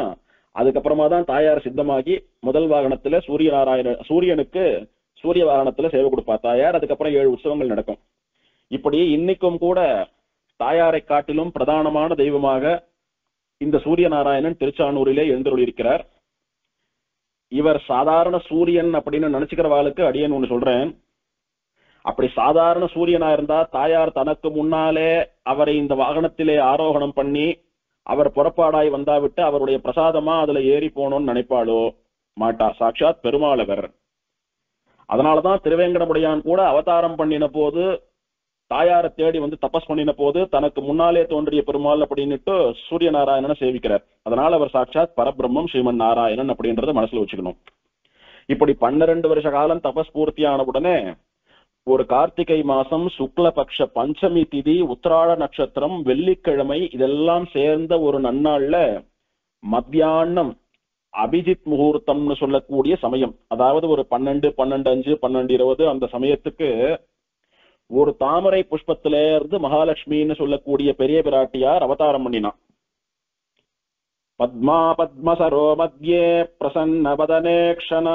Speaker 1: அதுக்கப்புறமா தான் தாயார் சித்தமாகி முதல் வாகனத்துல சூரியனுக்கு சூரிய வாகனத்துல சேவை கொடுப்பா தாயார். அதுக்கப்புறம் 7 உற்சவங்கள் நடக்கும். இப்படி இன்னைக்கும் கூட தாயாரை காட்டிலும் பிரதானமான தெய்வமாக இந்த சூரிய நாராயணன் திருச்சானூரிலே எழுந்தருளியிருக்கிறார். இவர் சாதாரண சூரியன் அப்படின்னு நினைச்சுக்கிறவாளுக்கு அடியேன் ஒண்ணு சொல்றேன். அப்படி சாதாரண சூரியனா இருந்தா தாயார் தனக்கு முன்னாலே அவரை இந்த வாகனத்திலே ஆரோகணம் பண்ணி அவர் புறப்பாடாய் வந்தாவிட்டு அவருடைய பிரசாதமா அதுல ஏறி போனோம்னு நினைப்பாளோ? மாட்டா. சாட்சாத் பெருமாளவர். அதனாலதான் திருவேங்கடமுடையான் கூட அவதாரம் பண்ணின போது, தாயாரை தேடி வந்து தபஸ் பண்ணின போது தனக்கு முன்னாலே தோன்றிய பெருமாள் அப்படின்னுட்டு சூரிய நாராயணனை சேவிக்கிறார். அதனால அவர் சாட்சாத் பரபிரம்மம் ஸ்ரீமன் நாராயணன் அப்படின்றத மனசுல வச்சுக்கணும். இப்படி 12 வருஷ காலம் தபஸ் பூர்த்தியான உடனே ஒரு கார்த்திகை மாசம் சுக்லபக்ஷ பஞ்சமி திதி உத்திராட நட்சத்திரம் வெள்ளிக்கிழமை இதெல்லாம் சேர்ந்த ஒரு நன்னாள்ல மத்தியானம் அபிஜித் முகூர்த்தம்னு சொல்லக்கூடிய சமயம், அதாவது ஒரு 12, 12:05, 12:20 அந்த சமயத்துக்கு ஒரு தாமரை புஷ்பத்தில இருந்து மகாலட்சுமின்னு சொல்லக்கூடிய பெரிய பிராட்டியார் அவதாரம் பண்ணினான். பத்மா பத்மசரோ மத்தியே பிரசன்ன வதனே க்ஷண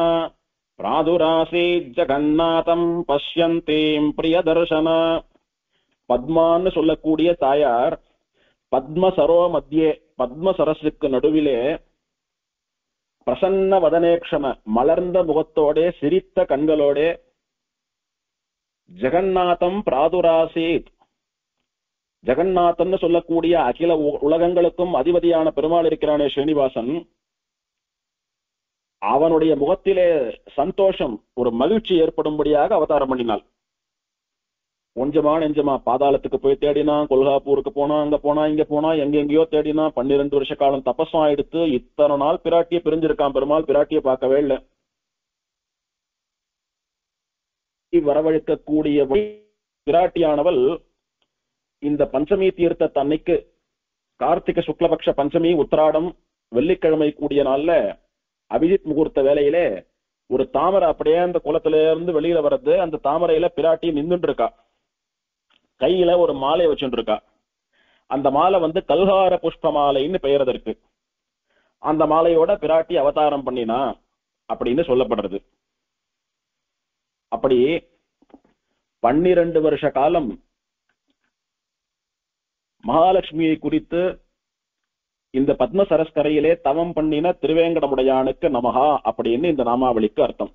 Speaker 1: பிராதுராசி ஜகநாதம் பஷ்யந்தீம் பிரியதர்ஷன. பத்மான்னு சொல்லக்கூடிய தாயார் பத்மசரோ மத்தியே, பத்மசரஸுக்கு நடுவிலே பிரசன்ன வதனேக்ஷண மலர்ந்த முகத்தோட சிரித்த கண்களோட ஜெகநாதம் பிராதுராசீத், ஜெகநாதன் சொல்லக்கூடிய அகில உலகங்களுக்கும் அதிபதியான பெருமாள் இருக்கிறானே ஸ்ரீனிவாசன், அவனுடைய முகத்திலே சந்தோஷம் ஒரு மகிழ்ச்சி ஏற்படும்படியாக அவதாரம் பண்ணினாள். கொஞ்சமா நெஞ்சமா பாதாளத்துக்கு போய் தேடினா, கொல்காப்பூருக்கு போனா, அங்க போனா இங்க போனா எங்கெங்கயோ தேடினா. 12 வருஷ காலம் தபஸம் ஆயிடுத்து. இத்தனை நாள் பிராட்டியை பிரிஞ்சிருக்கான் பெருமாள், பிராட்டியை பார்க்கவே இல்லை. வரவழைக்கக்கூடிய பிராட்டியானவள் இந்த பஞ்சமி தீர்த்த தன்னைக்கு கார்த்திகை சுக்லபக்ஷ பஞ்சமி உத்திராடம் வெள்ளிக்கிழமை கூடிய நாள்ல அபிஜித் முகூர்த்த வேலையிலே ஒரு தாமரை அப்படியே அந்த குளத்தில இருந்து வெளியில வர்றது. அந்த தாமரையில பிராட்டி நின்றுட்டு இருக்கா, கையில ஒரு மாலை வச்சுட்டு இருக்கா. அந்த மாலை கல்ஹார புஷ்ப மாலைன்னு பெயர் அதற்கு. அந்த மாலையோட பிராட்டி அவதாரம் பண்ணினா அப்படின்னு சொல்லப்படுறது. அப்படி 12 வருஷ காலம் மகாலட்சுமியை குறித்து இந்த பத்ம சரஸ்கரையிலே தவம் பண்ணின திருவேங்கடமுடையானுக்கு நமஹா அப்படின்னு இந்த நாமாவளிக்கு அர்த்தம்.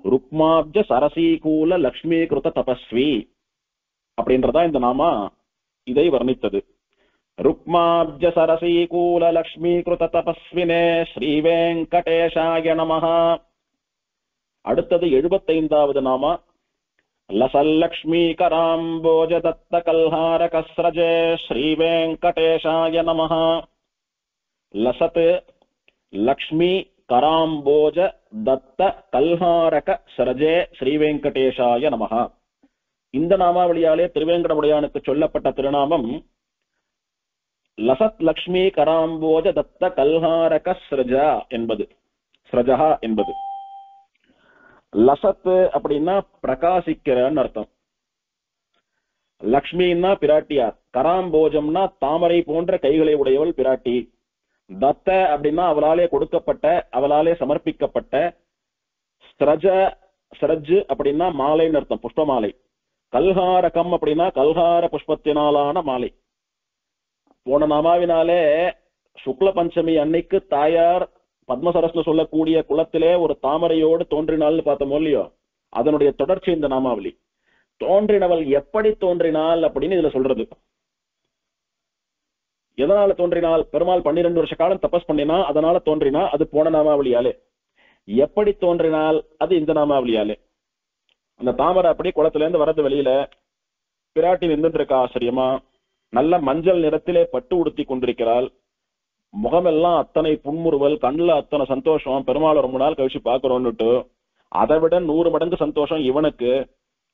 Speaker 1: ருக்மாப்ஜ சரசீகூல லக்ஷ்மி கிருத தபஸ்வி அப்படின்றதா இந்த நாமா இதை வர்ணித்தது. ருக்மாப்ஜ சரசீகூல லக்ஷ்மி கிருத தபஸ்வினே ஸ்ரீ வெங்கடேஷாய நமஹா. அடுத்தது 75வது நாமா லசல்லக்ஷ்மி கராம்போஜ தத்த கல்ஹார கஸ்ரஜே ஸ்ரீ வெங்கடேஷாய நமஹா. லசத் லக்ஷ்மி கராம்போஜ தத்த கல்ஹாரக சரஜே ஸ்ரீ வெங்கடேஷாய நமஹா. இந்த நாமாவளியாலே திருவேங்கடமுடையானுக்கு சொல்லப்பட்ட திருநாமம் லசத் லக்ஷ்மி கராம்போஜ தத்த கல்ஹாரக ஸ்ரஜா என்பது, ஸ்ரஜா என்பது. லசத் அப்படின்னா பிரகாசிக்கிறன்னு அர்த்தம். லக்ஷ்மின்னா பிராட்டியார், கராம்போஜம்னா தாமரை போன்ற கைகளை உடையவள் பிராட்டி. தத்த அப்படின்னா அவளாலே கொடுக்கப்பட்ட, அவளாலே சமர்ப்பிக்கப்பட்ட. ஸ்ரஜ ஸ்ரஜ் அப்படின்னா மாலைன்னு அர்த்தம், புஷ்ப மாலை. கல்ஹாரகம் அப்படின்னா கல்ஹார புஷ்பத்தினாலான மாலை. போன நாமாவினாலே சுக்ல பஞ்சமி அன்னைக்கு தாயார் பத்மசரஸ்ல சொல்லக்கூடிய குளத்திலே ஒரு தாமரையோடு தோன்றினாள்னு பார்த்தோமோ இல்லையோ, அதனுடைய தொடர்ச்சி இந்த நாமாவளி. தோன்றினவள் எப்படி தோன்றினாள் அப்படின்னு இதுல சொல்றது. எதனால தோன்றினால்? பெருமாள் 12 வருஷ காலம் தபஸ் பண்ணினா, அதனால தோன்றினா, அது போன நாமாவளியாலே. எப்படி தோன்றினால்? அது இந்த நாமாவளியாலே. அந்த தாமரை அப்படி குளத்துல இருந்து வரது வெளியில, பிராட்டி நின்றுட்டு இருக்கா ஆச்சரியமா, நல்ல மஞ்சள் நிறத்திலே பட்டு உடுத்தி கொண்டிருக்கிறாள். முகமெல்லாம் அத்தனை புன்முறுவல், கண்ணுல அத்தனை சந்தோஷம். பெருமாள் ரொம்ப நாள் கழிச்சு பாக்குறோம்னுட்டு, அதை விட 100 மடங்கு சந்தோஷம் இவனுக்கு.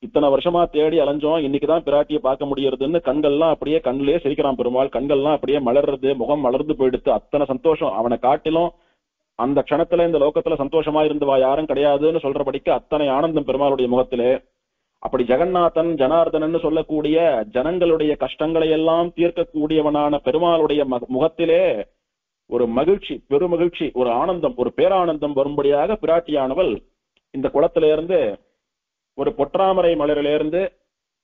Speaker 1: இத்தனை வருஷமா தேடி அலைஞ்சோம், இன்னைக்குதான் பிராட்டியை பார்க்க முடியறதுன்னு கண்கள்லாம் அப்படியே கண்ணிலே சிரிக்கிறான் பெருமாள். கண்கள்லாம் அப்படியே மலர்றது, முகம் மலர்ந்து போயிடுத்து. அத்தனை சந்தோஷம். அவனை காட்டிலும் அந்த க்ஷணத்துல இந்த லோகத்துல சந்தோஷமா இருந்துவா யாரும் கிடையாதுன்னு சொல்றபடிக்கு அத்தனை ஆனந்தம் பெருமாளுடைய முகத்திலே. அப்படி ஜெகநாதன் ஜனார்தனன் சொல்லக்கூடிய ஜனங்களுடைய கஷ்டங்களை எல்லாம் தீர்க்கக்கூடியவனான பெருமாளுடைய முகத்திலே ஒரு மகிழ்ச்சி, பெருமகிழ்ச்சி, ஒரு ஆனந்தம், ஒரு பேரானந்தம் வரும்படியாக பிராட்டியானவள் இந்த குளத்திலிருந்து ஒரு பொற்றாமரை மலரிலிருந்து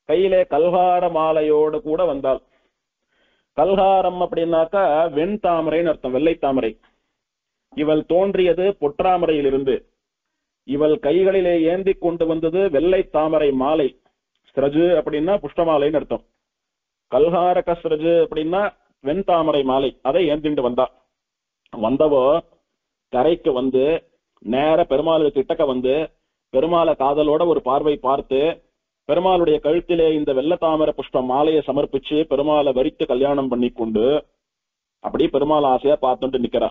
Speaker 1: கையிலே கல்கார மாலையோடு கூட வந்தாள். கல்காரம் அப்படின்னாக்கா வெண் தாமரைன்னு அர்த்தம், வெள்ளை தாமரை. இவள் தோன்றியது பொற்றாமரையிலிருந்து. இவள் கைகளிலே ஏந்தி கொண்டு வந்தது வெள்ளை தாமரை மாலை. ஸ்ரஜு அப்படின்னா புஷ்பமாலைன்னு அர்த்தம். கல்காரக ஸ்ரஜு அப்படின்னா வெண் தாமரை மாலை. அதை ஏந்திண்டு வந்தா. வந்தவோ கரைக்கு வந்து நேர பெருமாளுக்கு கிட்டக்க வந்து பெருமாளை காதலோட ஒரு பார்வை பார்த்து, பெருமாளுடைய கழுத்திலே இந்த வெள்ள தாமரை புஷ்ப மாலையை சமர்ப்பிச்சு பெருமாளை வரித்து கல்யாணம் பண்ணி கொண்டு அப்படி பெருமாள் ஆசையா பார்த்துட்டு நிக்கிறா.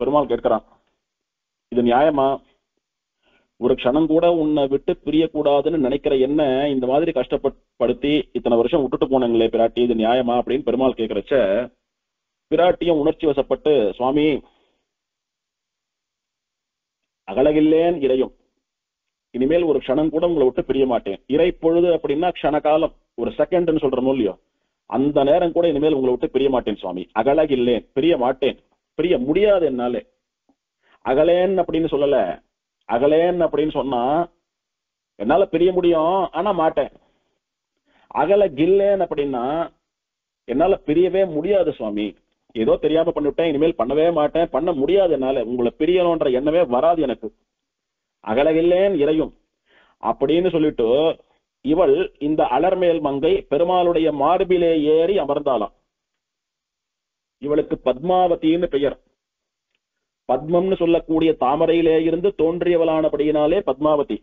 Speaker 1: பெருமாள் கேட்கிறான், இது நியாயமா? ஒரு க்ஷணம் கூட உன்னை விட்டு பிரியக்கூடாதுன்னு நினைக்கிற என்ன இந்த மாதிரி கஷ்டப்படுத்தி இத்தனை வருஷம் விட்டுட்டு போனங்களே பிராட்டி, இது நியாயமா அப்படின்னு பெருமாள் கேட்கிறச்ச, பிராட்டியும் உணர்ச்சி வசப்பட்டு, சுவாமி அகலகில்லேன் இறையும், இனிமேல் ஒரு க்ஷணம் கூட உங்களை விட்டு பிரிய மாட்டேன். இறை பொழுது அப்படின்னா க்ஷணகாலம், ஒரு செகண்ட்னு சொல்றோம் இல்லையோ, அந்த நேரம் கூட இனிமேல் உங்களை விட்டு பிரிய மாட்டேன் சுவாமி. அகலகில்லேன், பிரிய மாட்டேன், பிரிய முடியாது என்னாலே. அகலேன் அப்படின்னு சொல்லல, அகலேன் அப்படின்னு சொன்னா என்னால பிரிய முடியும் ஆனா மாட்டேன். அகல கில்லேன் அப்படின்னா என்னால பிரியவே முடியாது சுவாமி, ஏதோ தெரியாம பண்ணிவிட்டேன், இனிமேல் பண்ணவே மாட்டேன், பண்ண முடியாது என்னால, உங்களை பிரியணும்ன்ற எண்ணமே வராது எனக்கு. அகலகில்லேன் இறையும் அப்படின்னு சொல்லிட்டு இவள் இந்த அலர்மேல் மங்கை பெருமாளுடைய மார்பிலே ஏறி அமர்ந்தாளாம். இவளுக்கு பத்மாவதின்னு பெயர். பத்மம்னு சொல்லக்கூடிய தாமரையிலே இருந்து தோன்றியவளானபடியினாலே பத்மாவதி.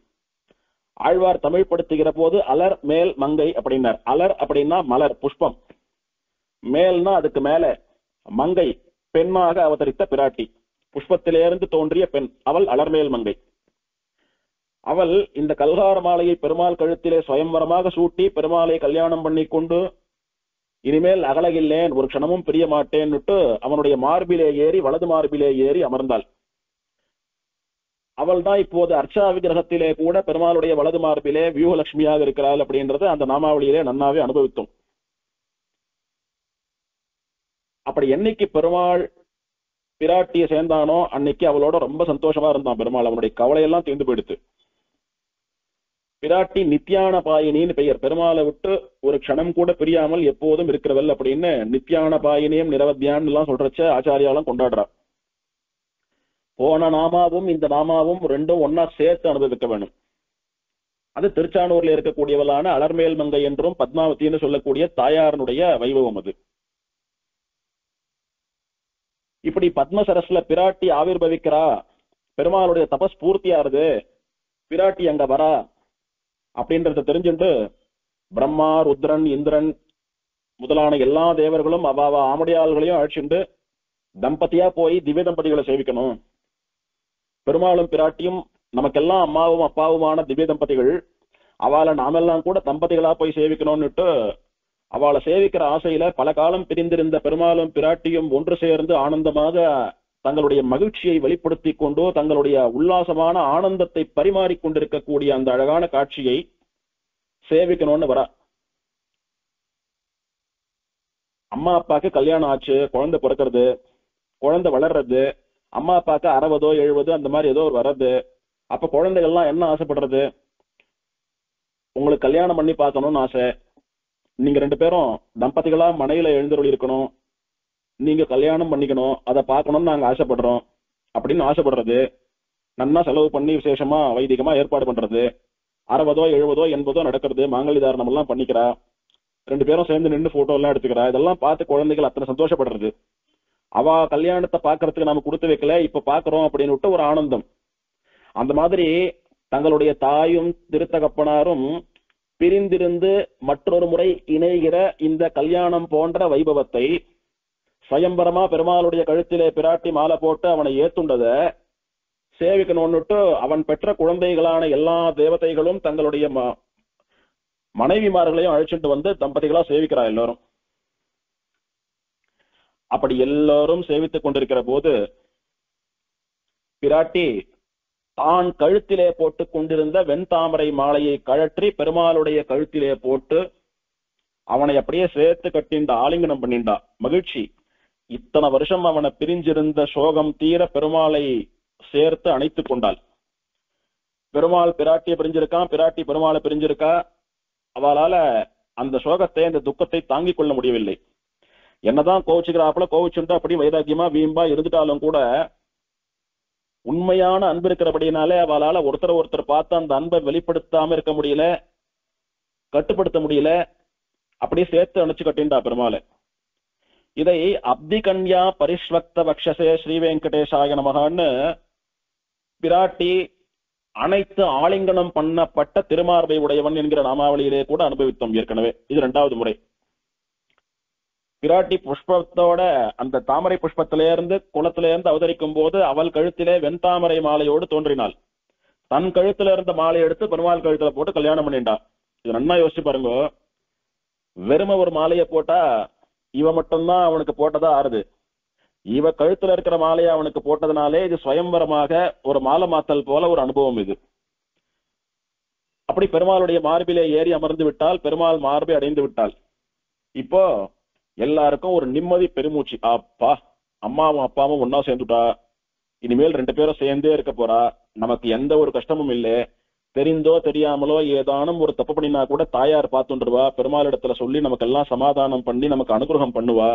Speaker 1: ஆழ்வார் தமிழ் படுத்துகிற போது அலர் மேல் மங்கை அப்படின்னார். அலர் அப்படின்னா மலர் புஷ்பம், மேல்னா அதுக்கு மேல, மங்கை பெண்ணாக அவதரித்த பிராட்டி, புஷ்பத்திலிருந்து தோன்றிய பெண், அவள் அலர்மேல் மங்கை. அவள் இந்த கல்கார மாலையை பெருமாள் கழுத்திலே சுயம்பரமாக சூட்டி பெருமாளை கல்யாணம் பண்ணி கொண்டு இனிமேல் அகலகில்லேன், ஒரு க்ஷணமும் பிரிய மாட்டேன்னுட்டு அவனுடைய மார்பிலே ஏறி, வலது மார்பிலே ஏறி அமர்ந்தாள். அவள் தான் இப்போது அர்ச்சா விக்கிரகத்திலே கூட பெருமாளுடைய வலது மார்பிலே வியூகலட்சுமியாக இருக்கிறாள் அப்படின்றது அந்த நாமாவளியிலே நன்னாவே அனுபவித்தோம். அப்படி என்னைக்கு பெருமாள் பிராட்டியை சேர்ந்தானோ அன்னைக்கு அவளோட ரொம்ப சந்தோஷமா இருந்தான் பெருமாள். அவனுடைய கவலையெல்லாம் தீர்ந்து போயிடுத்து. பிராட்டி நித்யான பாயினின்னு பெயர். பெருமாளை விட்டு ஒரு க்ஷணம் கூட பிரியாமல் எப்போதும் இருக்கிறவள் அப்படின்னு நித்யான பாயினியும் நிரவத்தியான்னு எல்லாம் சொல்றச்ச ஆச்சாரியாலும் கொண்டாடுறா. போன நாமாவும் இந்த நாமாவும் ரெண்டும் ஒன்னா சேர்த்து அனுபவிக்க வேணும். அது திருச்சானூர்ல இருக்கக்கூடியவளான அலர்மேல் மங்கை என்றும் பத்மாவதினு சொல்லக்கூடிய தாயாரனுடைய வைபவம் அது. இப்படி பத்மசரஸ்ல பிராட்டி ஆவிர்பவிக்கிறா, பெருமாளுடைய தபஸ் பூர்த்தியாருது, பிராட்டி அங்க வரா அப்படின்றத தெரிஞ்சுட்டு பிரம்மா ருத்ரன் இந்திரன் முதலான எல்லா தேவர்களும் அவாவ ஆமடியாள்களையும் அழைச்சிட்டு தம்பதியா போய் திவ்ய தம்பதிகளை சேவிக்கணும். பெருமாளும் பிராட்டியும் நமக்கெல்லாம் அம்மாவும் அப்பாவுமான திவ்ய தம்பதிகள், அவளை நாமெல்லாம் கூட தம்பதிகளா போய் சேவிக்கணும்னுட்டு அவளை சேவிக்கிற ஆசையில பல காலம் பிரிந்திருந்த பெருமாளும் பிராட்டியும் ஒன்று சேர்ந்து ஆனந்தமாக தங்களுடைய மகிழ்ச்சியை வெளிப்படுத்தி கொண்டு தங்களுடைய உல்லாசமான ஆனந்தத்தை பரிமாறிக்கொண்டிருக்கக்கூடிய அந்த அழகான காட்சியை சேவிக்கணும்னு வரா. அம்மா அப்பாக்கு கல்யாணம் ஆச்சு, குழந்தை பிறக்கிறது, குழந்தை வளர்றது, அம்மா அப்பாக்கு 60 70 அந்த மாதிரி ஏதோ ஒரு வர்றது. அப்ப குழந்தைகள்லாம் என்ன ஆசைப்படுறது, உங்களுக்கு கல்யாணம் பண்ணி பார்க்கணும்னு ஆசை, நீங்க 2 பேரும் தம்பதிகளா மனையில எழுந்தருளி இருக்கணும், நீங்க கல்யாணம் பண்ணிக்கணும், அதை பார்க்கணும்னு நாங்க ஆசைப்படுறோம் அப்படின்னு ஆசைப்படுறது, நன்னா செலவு பண்ணி விசேஷமா வைதிகமா ஏற்பாடு பண்றது, 60 70 80 நடக்கிறது, மாங்கல்ய தாரணம் எல்லாம் பண்ணிக்கிறா, 2 பேரும் சேர்ந்து நின்று போட்டோ எல்லாம் எடுத்துக்கிறா, இதெல்லாம் பார்த்து குழந்தைகள் அத்தனை சந்தோஷப்படுறது. அவ கல்யாணத்தை பாக்குறதுக்கு நாம கொடுத்து வைக்கல, இப்ப பாக்குறோம் அப்படின்னு ஒரு ஆனந்தம். அந்த மாதிரி தங்களுடைய தாயும் திருத்தகப்பனாரும் பிரிந்திருந்து மற்றொரு முறை இணைகிற இந்த கல்யாணம் போன்ற வைபவத்தை சுயம்பரமா பெருமாளுடைய கழுத்திலே பிராட்டி மாலை போட்டு அவனை ஏத்துண்டத சேவிக்கணும்னுட்டு அவன் பெற்ற குழந்தைகளான எல்லா தேவதைகளும் தங்களுடைய மனைவிமார்களையும் அழைச்சிட்டு வந்து தம்பதிகளா சேவிக்கிறா எல்லாரும். அப்படி எல்லாரும் சேவித்துக் கொண்டிருக்கிற போது பிராட்டி தான் கழுத்திலே போட்டுக் கொண்டிருந்த வெண்தாமரை மாலையை கழற்றி பெருமாளுடைய கழுத்திலே போட்டு அவனை அப்படியே சேர்த்து கட்டிண்டா, ஆலிங்கனம் பண்ணிண்டா. மகிழ்ச்சி. இத்தனை வருஷம் அவனை பிரிஞ்சிருந்த சோகம் தீர பெருமாளை சேர்த்து அணைத்துக் கொண்டாள். பெருமாள் பிராட்டியை பிரிஞ்சிருக்கான், பிராட்டி பெருமாளை பிரிஞ்சிருக்கா. அவளால அந்த சோகத்தை, அந்த துக்கத்தை தாங்கிக் கொள்ள முடியவில்லை. என்னதான் கோவிச்சுக்கிறாப்புல கோவிச்சுண்டு அப்படி வைராக்கியமா வீம்பா இருந்துட்டாலும் கூட உண்மையான அன்பு இருக்கிறபடினாலே அவளால ஒருத்தர் பார்த்து அந்த அன்பை வெளிப்படுத்தாம இருக்க முடியல, கட்டுப்படுத்த முடியல. அப்படியே சேர்த்து அணைச்சு கட்டிண்டா பெருமாளை. இதை அப்தி கன்யா பரிஷ்வக்த பக்ஷசே ஸ்ரீ வெங்கடேசாய நமகான்னு பிராட்டி அனைத்து ஆலிங்கனம் பண்ணப்பட்ட திருமார்பை உடையவன் என்கிற நாமாவளியிலே கூட அனுபவித்தோம் ஏற்கனவே. இது 2வது முறை. பிராட்டி புஷ்பத்தோட அந்த தாமரை புஷ்பத்திலிருந்து குளத்திலிருந்து அவதரிக்கும் போது அவள் கழுத்திலே வெண்தாமரை மாலையோடு தோன்றினாள். தன் கழுத்துல இருந்த மாலை எடுத்து பெருமாள் கழுத்துல போட்டு கல்யாணம் பண்ணிண்டா. இது நன்னா யோசிச்சு பாருங்க. வெறும ஒரு மாலையை போட்டா இவ மட்டும்தான் அவனுக்கு போட்டதா ஆறுது. இவ கழுத்துல இருக்கிற மாலையை அவனுக்கு போட்டதுனாலே இது சுயம்பரமாக ஒரு மாலை மாத்தல் போல ஒரு அனுபவம் இது. அப்படி பெருமாளுடைய மார்பிலே ஏறி அமர்ந்து விட்டால், பெருமாள் மார்பை அடைந்து விட்டாள். இப்போ எல்லாருக்கும் ஒரு நிம்மதி பெருமூச்சு. அப்பா, அம்மாவும் அப்பாவும் ஒன்னா சேர்ந்துட்டா, இனிமேல் 2 பேரும் சேர்ந்தே இருக்க போறா, நமக்கு எந்த ஒரு கஷ்டமும் இல்லை. தெரிந்தோ தெரியாமலோ ஏதானும் ஒரு தப்பு பண்ணினா கூட தாயார் பார்த்துருவா, பெருமாள் இடத்துல சொல்லி நமக்கு எல்லாம் சமாதானம் பண்ணி நமக்கு அனுகிரகம் பண்ணுவா.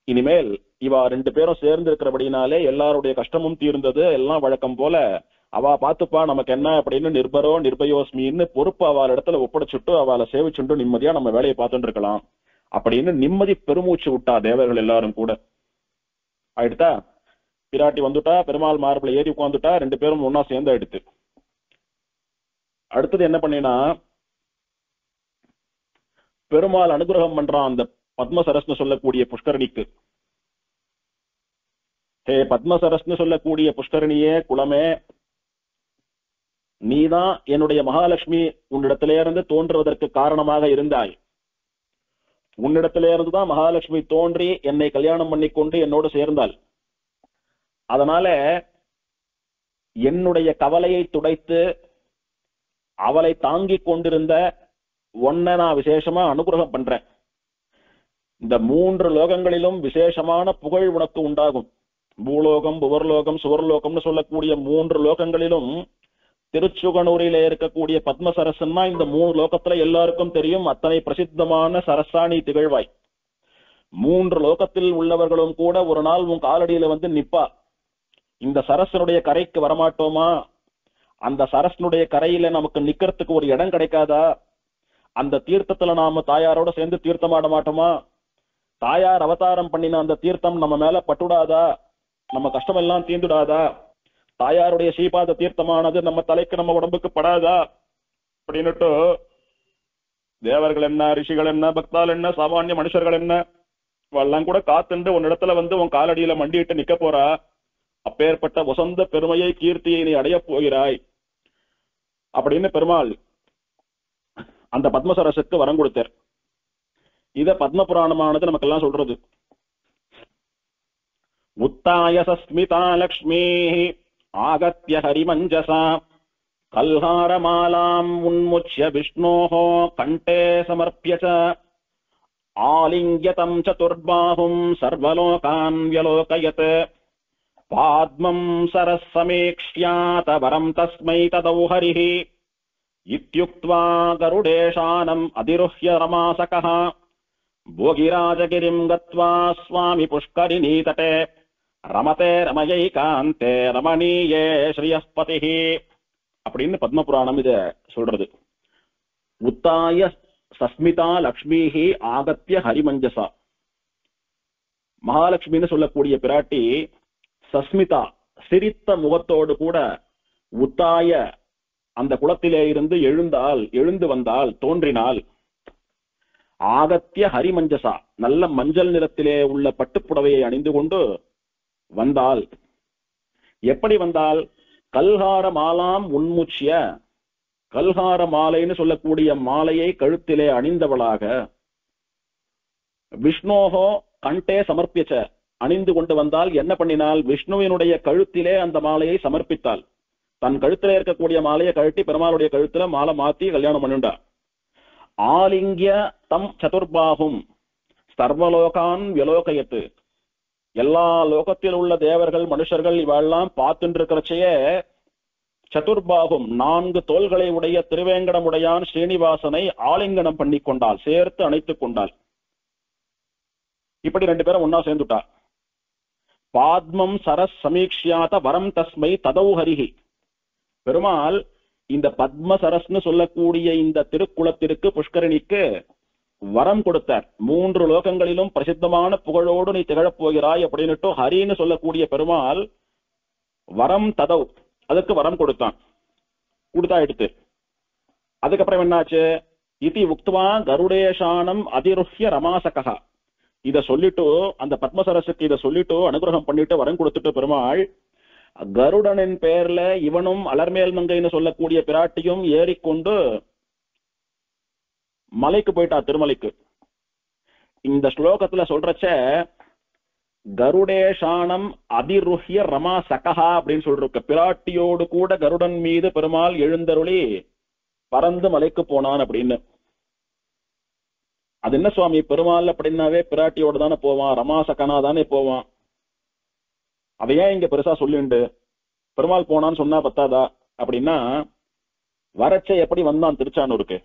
Speaker 1: இனிமேல் இவா 2 பேரும் சேர்ந்து இருக்கிறபடினாலே எல்லாருடைய கஷ்டமும் தீர்ந்தது, எல்லாம் வழக்கம் போல அவ பாத்துப்பா, நமக்கு என்ன அப்படின்னு நிர்பரோ நிர்பயோஸ்மின்னு பொறுப்பு அவள் இடத்துல ஒப்படைச்சுட்டு அவளை சேவிச்சுட்டு நிம்மதியா நம்ம வேலையை பார்த்துட்டு இருக்கலாம் அப்படின்னு நிம்மதி பெருமூச்சு விட்டா தேவர்கள் எல்லாரும் கூட. ஆயிடுதா, பிராட்டி வந்துட்டா, பெருமாள் மார்பில் ஏறி உட்காந்துட்டா, 2 பேரும் ஒன்னா சேர்ந்து எடுத்து. அடுத்தது என்ன பண்ணினா, பெருமாள் அனுகிரகம் பண்றான் அந்த பத்மசரஸ்னு சொல்லக்கூடிய புஷ்கரணிக்கு. ஹே பத்மசரஸ்னு சொல்லக்கூடிய புஷ்கரணியே, குளமே, நீதான் என்னுடைய மகாலட்சுமி உன்னிடத்திலே இருந்து தோன்றுவதற்கு காரணமாக இருந்தாய். உன்னிடத்திலே இருந்துதான் மகாலட்சுமி தோன்றி என்னை கல்யாணம் பண்ணிக்கொண்டு என்னோடு சேர்ந்தாள். அதனால என்னுடைய கவலையை துடைத்து அவளை தாங்கிக் கொண்டிருந்த ஒன்ன நான் விசேஷமா அனுகிரகம் பண்றேன். இந்த 3 லோகங்களிலும் விசேஷமான புகழ் உனக்கு உண்டாகும். பூலோகம், புவர்லோகம், சுவர்லோகம்னு சொல்லக்கூடிய 3 லோகங்களிலும் திருச்சுகனூரிலே இருக்கக்கூடிய பத்மசரஸ்ன்னா இந்த 3 லோகத்துல எல்லாருக்கும் தெரியும். அத்தனை பிரசித்தமான சரசாணி திகழ்வாய். 3 லோகத்தில் உள்ளவர்களும் கூட ஒரு நாள் உன் காலடியில வந்து நிப்பா. இந்த சரசனுடைய கரைக்கு வரமாட்டோமா? அந்த சரசனுடைய கரையில நமக்கு நிக்கிறதுக்கு ஒரு இடம் கிடைக்காதா? அந்த தீர்த்தத்துல நாம தாயாரோட சேர்ந்து தீர்த்தமாட மாட்டோமா? தாயார் அவதாரம் பண்ணின அந்த தீர்த்தம் நம்ம மேல பட்டுடாதா? நம்ம கஷ்டம் எல்லாம் தீர்ந்துடாதா? தாயாருடைய ஸ்ரீபாத தீர்த்தமானது நம்ம தலைக்கு நம்ம உடம்புக்கு படாதா அப்படின்னுட்டு தேவர்கள் என்ன, ரிஷிகள் என்ன, பக்தால் என்ன, சாமானிய மனுஷர்கள் என்ன எல்லாம் கூட காத்துண்டு உன் இடத்துல வந்து உன் காலடியில மண்டிட்டு நிக்க போறா. அப்பேற்பட்ட வசந்த பெருமையை, கீர்த்தியை நீ அடைய போகிறாய் அப்படின்னு பெருமாள் அந்த பத்மசரசுக்கு வரம் கொடுத்தார். இத பத்ம புராணமானது நமக்கெல்லாம் சொல்றது. உத்தாய சஸ்மிதா லக்ஷ்மீ ஆகத்ய ஹரிமஞ்சசா கல்ஹாரமாலாம் உன்முச்ய விஷ்ணோஹோ கண்டே சமர்ப்ய ச ஆலிங்யதம் சதுர்பாஹும் சர்வலோகான் வ்யலோகயத் பாத்மம் சரஸ்ஸமீக்ஷ்யாத வரம் தஸ்மை ததௌ ஹரிஹ இத்யுக்த்வா கருடேஷானம் அதிருஹ்ய ரமாசகஹ போகிராஜகிரிம் கத்வா சுவாமி புஷ்கரிணீ தடே ரமதே ரமயைகாந்தே ரமணீயே ஸ்ரீயஸ்பதிஹி அப்படின்னு பத்மபுராணம் இத சொல்றது. உத்தாய சஸ்மிதா லக்ஷ்மிஹி ஆகத்திய ஹரிமஞ்சசா. மகாலட்சுமின்னு சொல்லக்கூடிய பிராட்டி சஸ்மிதா சிரித்த முகத்தோடு கூட உத்தாய அந்த குளத்திலே இருந்து எழுந்து வந்தால் தோன்றினால், ஆகத்திய ஹரிமஞ்சசா நல்ல மஞ்சள் நிறத்திலே உள்ள பட்டுப்புடவையை அணிந்து கொண்டு வந்தால். எப்படி வந்தால்? கல்ஹார மாலாம் உன்முச்சிய, கல்ஹார மாலைன்னு சொல்லக்கூடிய மாலையை கழுத்திலே அணிந்தவளாக, விஷ்ணோகோ கண்டே சமர்ப்பிச்ச அணிந்து கொண்டு வந்தால். என்ன பண்ணினால்? விஷ்ணுவினுடைய கழுத்திலே அந்த மாலையை சமர்ப்பித்தாள். தன் கழுத்திலே இருக்கக்கூடிய மாலையை கழட்டி பெருமாளுடைய கழுத்துல மாலை மாத்தி கல்யாணம் பண்ணிண்டா. ஆலிங்கிய தம் சதுர்பாகும் சர்வலோகான் விலோகயத்து. எல்லா லோகத்தில் உள்ள தேவர்கள் மனுஷர்கள் இவெல்லாம் பார்த்துட்டு இருக்கிறச்சையே சதுர்பாகும் 4 தோள்களை உடைய திருவேங்கடமுடையான் ஸ்ரீனிவாசனை ஆலிங்கனம் பண்ணி கொண்டாள், சேர்த்து அணைத்துக் கொண்டாள். இப்படி 2 பேரும் ஒன்னா சேர்ந்துட்டா. பாத்மம் சரஸ் சமீக்ஷியாத வரம் தஸ்மை ததௌ ஹரிஹி. பெருமாள் இந்த பத்ம சரஸ்னு சொல்லக்கூடிய இந்த திருக்குளத்திற்கு புஷ்கரணிக்கு வரம் கொடுத்தார். 3 லோகங்களிலும் பிரசித்தமான புகழோடு நீ திகழப் போகிறாய் அப்படின்னுட்டு ஹரின்னு சொல்லக்கூடிய பெருமாள் வரம் ததௌ, அதுக்கு வரம் கொடுத்தான். கொடுத்தா எடுத்து அதுக்கப்புறம் என்னாச்சு? இதி உக்துவா கருடேஷானம் அதிருஹ்ய ரமாசகா. இத சொல்லிட்டு அந்த பத்மசரசுக்கு இத சொல்லிட்டு அனுகிரகம் பண்ணிட்டு வரம் கொடுத்துட்டு பெருமாள் கருடனின் பெயர்ல இவனும் அலர்மேல் மங்கைன்னு சொல்லக்கூடிய பிராட்டியும் ஏறிக்கொண்டு மலைக்கு போயிட்டா, திருமலைக்கு. இந்த ஸ்லோகத்துல சொல்றச்ச கருடேஷானம் அதிருஹ்ய ரமா சகஹா அப்படின்னு சொல்ற. பிராட்டியோடு கூட கருடன் மீது பெருமாள் எழுந்தருளி பறந்து மலைக்கு போனான் அப்படின்னு. அது என்ன சுவாமி, பெருமாள் அப்படின்னாவே பிராட்டியோட தானே போவான், ரமாசகனா தானே போவான், அதையே இங்க பெருசா சொல்லிண்டு பெருமாள் போனான்னு சொன்னா பத்தாதா அப்படின்னா, வரச்ச எப்படி வந்தான் திருச்சானூருக்கு?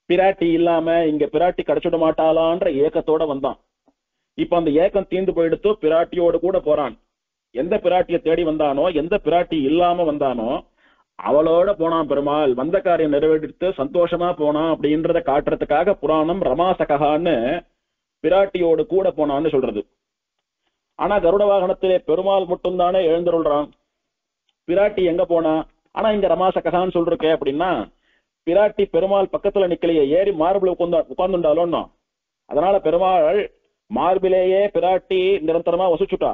Speaker 1: பிராட்டி இல்லாம இங்க பிராட்டி கிடைச்சிட மாட்டாளான்ற ஏக்கத்தோட வந்தான். இப்ப அந்த ஏக்கம் தீர்ந்து போயிடுத்து, பிராட்டியோடு கூட போறான். எந்த பிராட்டியை தேடி வந்தானோ, எந்த பிராட்டி இல்லாம வந்தானோ அவளோட போனான் பெருமாள். வந்த காரியம் நிறைவேற்றிட்டு சந்தோஷமா போனான் அப்படின்றத காட்டுறதுக்காக புராணம் ரமாசகான்னு பிராட்டியோடு கூட போனான்னு சொல்றது. ஆனா கருட வாகனத்திலே பெருமாள் மட்டும் தானே எழுந்தருள்றான், பிராட்டி எங்க போனா? ஆனா இங்க ரமாசகான்னு சொல்றே அப்படின்னா, பிராட்டி பெருமாள் பக்கத்துல நிக்கலையே, ஏறி மார்பில் உட்கார்ந்துண்டாலும். அதனால பெருமாள் மார்பிலேயே பிராட்டி நிரந்தரமா வசிச்சுட்டா.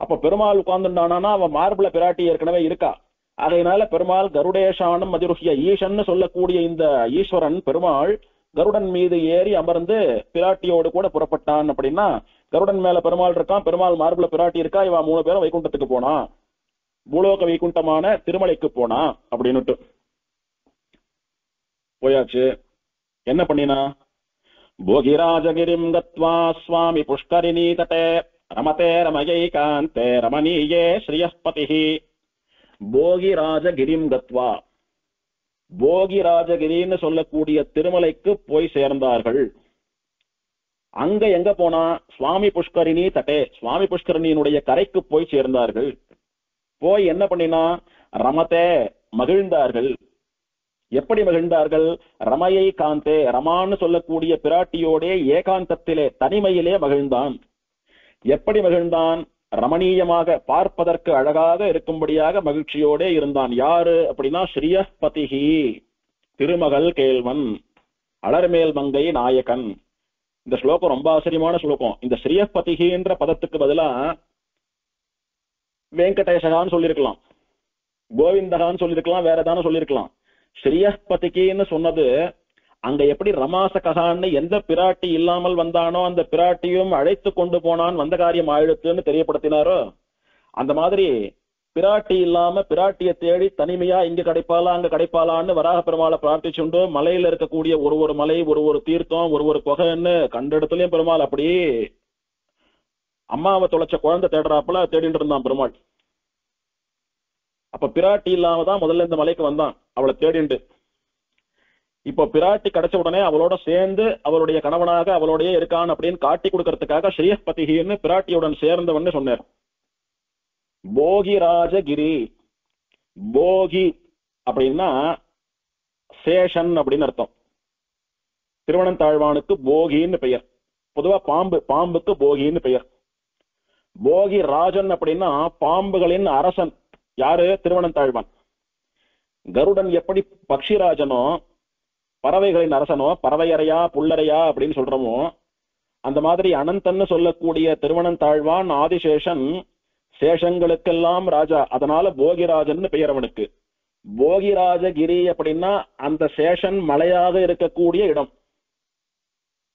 Speaker 1: அப்ப பெருமாள் உட்கார்ந்துட்டானா அவன் மார்பில பிராட்டி ஏற்கனவே இருக்கா. அதனால பெருமாள் கருடேஷானம் அதிருஹ்ய ஈசன்னு சொல்லக்கூடிய இந்த ஈஸ்வரன் பெருமாள் கருடன் மீது ஏறி அமர்ந்து பிராட்டியோடு கூட புறப்பட்டான் அப்படின்னா, கருடன் மேல பெருமாள் இருக்கான், பெருமாள் மார்புல பிராட்டி இருக்கா, இவன் 3 பேரும் வைகுண்டத்துக்கு போனா, பூலோக வைகுண்டமான திருமலைக்கு போனா அப்படின்னுட்டு போயாச்சு. என்ன பண்ணினா? போகிராஜகிரிம் கத்வா சுவாமி புஷ்கரிணீ தடே ரமதே ரமயைகாந்தே ரமணீயே ஸ்ரீயஸ்பதிஹி. போகிராஜகிரிம் கத்வா, போகிராஜகிரின்னு சொல்லக்கூடிய திருமலைக்கு போய் சேர்ந்தார்கள். அங்க எங்க போனா? சுவாமி புஷ்கரிணி தட்டே, சுவாமி புஷ்கரணியினுடைய கரைக்கு போய் சேர்ந்தார்கள். போய் என்ன பண்ணினா? ரமதே மகிழ்ந்தார்கள். எப்படி மகிழ்ந்தார்கள்? ரமயை காந்தே, ரமான்னு சொல்லக்கூடிய பிராட்டியோடே ஏகாந்தத்திலே தனிமையிலே மகிழ்ந்தான். எப்படி மகிழ்ந்தான்? ரமணீயமாக பார்ப்பதற்கு அழகாக இருக்கும்படியாக மகிழ்ச்சியோடே இருந்தான். யாரு அப்படின்னா ஸ்ரீயஸ்பதிஹி, திருமகள் கேள்வன், அலர்மேல் மங்கை நாயகன். இந்த ஸ்லோகம் ரொம்ப ஆச்சரியமான ஸ்லோகம். இந்த ஸ்ரீயஸ்பதிஹின்ற பதத்துக்கு பதிலா வெங்கடேசகான்னு சொல்லியிருக்கலாம், கோவிந்தகான்னு சொல்லியிருக்கலாம், வேற ஏதானு சொல்லியிருக்கலாம். ஸ்ரீயஸ்பதிகின்னு சொன்னது அங்க எப்படி ரமாசகான்னு எந்த பிராட்டி இல்லாமல் வந்தானோ அந்த பிராட்டியும் அழைத்து கொண்டு போனான், வந்த காரியம் ஆயிடுத்துன்னு தெரியப்படுத்தினாரோ, அந்த மாதிரி பிராட்டி இல்லாம பிராட்டியை தேடி தனிமையா இங்க கிடைப்பாளா அங்க கிடைப்பாளான்னு வராக பெருமாளை பிரார்த்திச்சுண்டு மலையில இருக்கக்கூடிய ஒரு மலை, ஒரு தீர்த்தம், ஒரு குகைன்னு கண்ட இடத்துலயும் பெருமாள் அப்படி அம்மாவை தொலைச்ச குழந்தை தேடுறாப்புல தேடிட்டு இருந்தான் பெருமாள். அப்ப பிராட்டி இல்லாம தான் முதல்ல இந்த மலைக்கு வந்தான் அவளை தேடிண்டு. இப்போ பிராட்டி கிடைச்ச உடனே அவளோட சேர்ந்து அவளுடைய கணவனாக அவளோடய இருக்கான் அப்படின்னு காட்டி கொடுக்கறதுக்காக ஸ்ரீயப்பதிகின்னு பிராட்டியுடன் சேர்ந்தவன்னு சொன்னார். போகிராஜகிரி, போகி அப்படின்னா சேஷன் அப்படின்னு அர்த்தம். திருவனந்தாழ்வானுக்கு போகின்னு பெயர். பொதுவா பாம்புக்கு போகின்னு பெயர். போகி ராஜன் அப்படின்னா பாம்புகளின் அரசன். யாரு? திருவனந்தாழ்வான். கருடன் எப்படி பக்ஷிராஜனோ பறவைகளின் அரசனோ, பறவையறையா புல்லறையா அப்படின்னு சொல்றோமோ, அந்த மாதிரி அனந்தன்னு சொல்லக்கூடிய திருவனந்தாழ்வான் ஆதிசேஷன், சேஷங்களுக்கெல்லாம் ராஜா. அதனால போகிராஜன் பெயர் அவனுக்கு. போகிராஜகிரி அப்படின்னா அந்த சேஷன் மலையாக இருக்கக்கூடிய இடம்.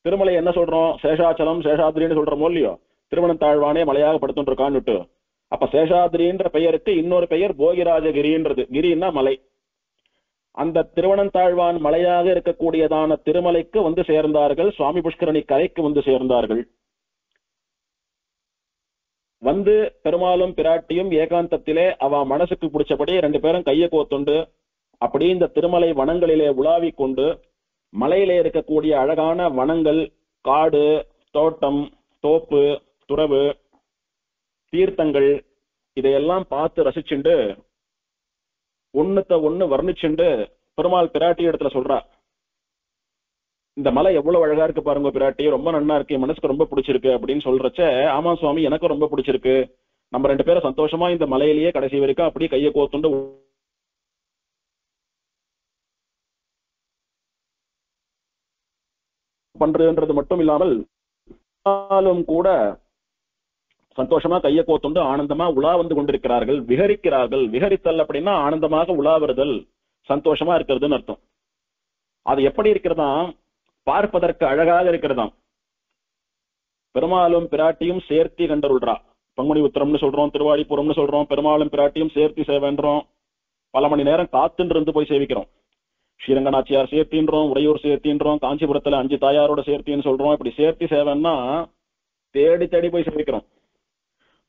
Speaker 1: திருமலை என்ன சொல்றோம்? சேஷாச்சலம் சேஷாத்ரின்னு சொல்றோமோ இல்லையோ? திருவனந்தாழ்வானே மலையாக படுத்துட்டு இருக்கான்னு. அப்ப சேஷாத்ரின்ற பெயருக்கு இன்னொரு பெயர் போகிராஜகிரின்றது. கிரின்னா மலை. அந்த திருவனந்தாழ்வான் மலையாக இருக்கக்கூடியதான திருமலைக்கு வந்து சேர்ந்தார்கள். சுவாமி புஷ்கரணி கரைக்கு வந்து சேர்ந்தார்கள். வந்து பெருமாளும் பிராட்டியும் ஏகாந்தத்திலே அவ மனசுக்கு பிடிச்சபடி ரெண்டு பேரும் கையை கோத்துண்டு அப்படி இந்த திருமலை வனங்களிலே உலாவி கொண்டு, மலையிலே இருக்கக்கூடிய அழகான வனங்கள், காடு, தோட்டம், தோப்பு, துறவு, தீர்த்தங்கள் இதையெல்லாம் பார்த்து ரசிச்சுண்டு ஒண்ணுத்த ஒண்ணு வர்ணிச்சுண்டு பெருமாள் பிராட்டி இடத்துல சொல்றா, இந்த மலை எவ்வளவு அழகா இருக்கு பாருங்க பிராட்டி, ரொம்ப நன்னா இருக்கு, மனசுக்கு ரொம்ப பிடிச்சிருக்கு அப்படின்னு சொல்றச்ச, ஆமா சுவாமி எனக்கும் ரொம்ப பிடிச்சிருக்கு, நம்ம ரெண்டு பேரும் சந்தோஷமா இந்த மலையிலேயே கடைசி வரைக்கும் அப்படியே கையை கோத்துண்டு பண்றதுன்றது மட்டும் இல்லாமல் கூட சந்தோஷமா கையை கோத்துண்டு ஆனந்தமா உலா வந்து கொண்டிருக்கிறார்கள், விஹரிக்கிறார்கள். விஹரித்தல் அப்படின்னா ஆனந்தமாக உலா வருதல், சந்தோஷமா இருக்கிறதுன்னு அர்த்தம். அது எப்படி இருக்கிறதா? பார்ப்பதற்கு அழகாக இருக்கிறதாம். பெருமாளும் பிராட்டியும் சேர்த்தி கண்டருள்றா. பங்குனி உத்திரம்னு சொல்றோம், திருவாடிப்புறம்னு சொல்றோம், பெருமாளும் பிராட்டியும் சேர்த்தி சேவன்றோம். பல மணி நேரம் காத்துன்னு இருந்து போய் சேவிக்கிறோம். ஸ்ரீரங்கநாச்சியார் சேர்த்தின்றோம், உறையூர் சேர்த்தின்றோம், காஞ்சிபுரத்துல 5 தாயாரோட சேர்த்தின்னு சொல்றோம். இப்படி சேர்த்தி சேவன்னா தேடி தேடி போய் சேவிக்கிறோம்.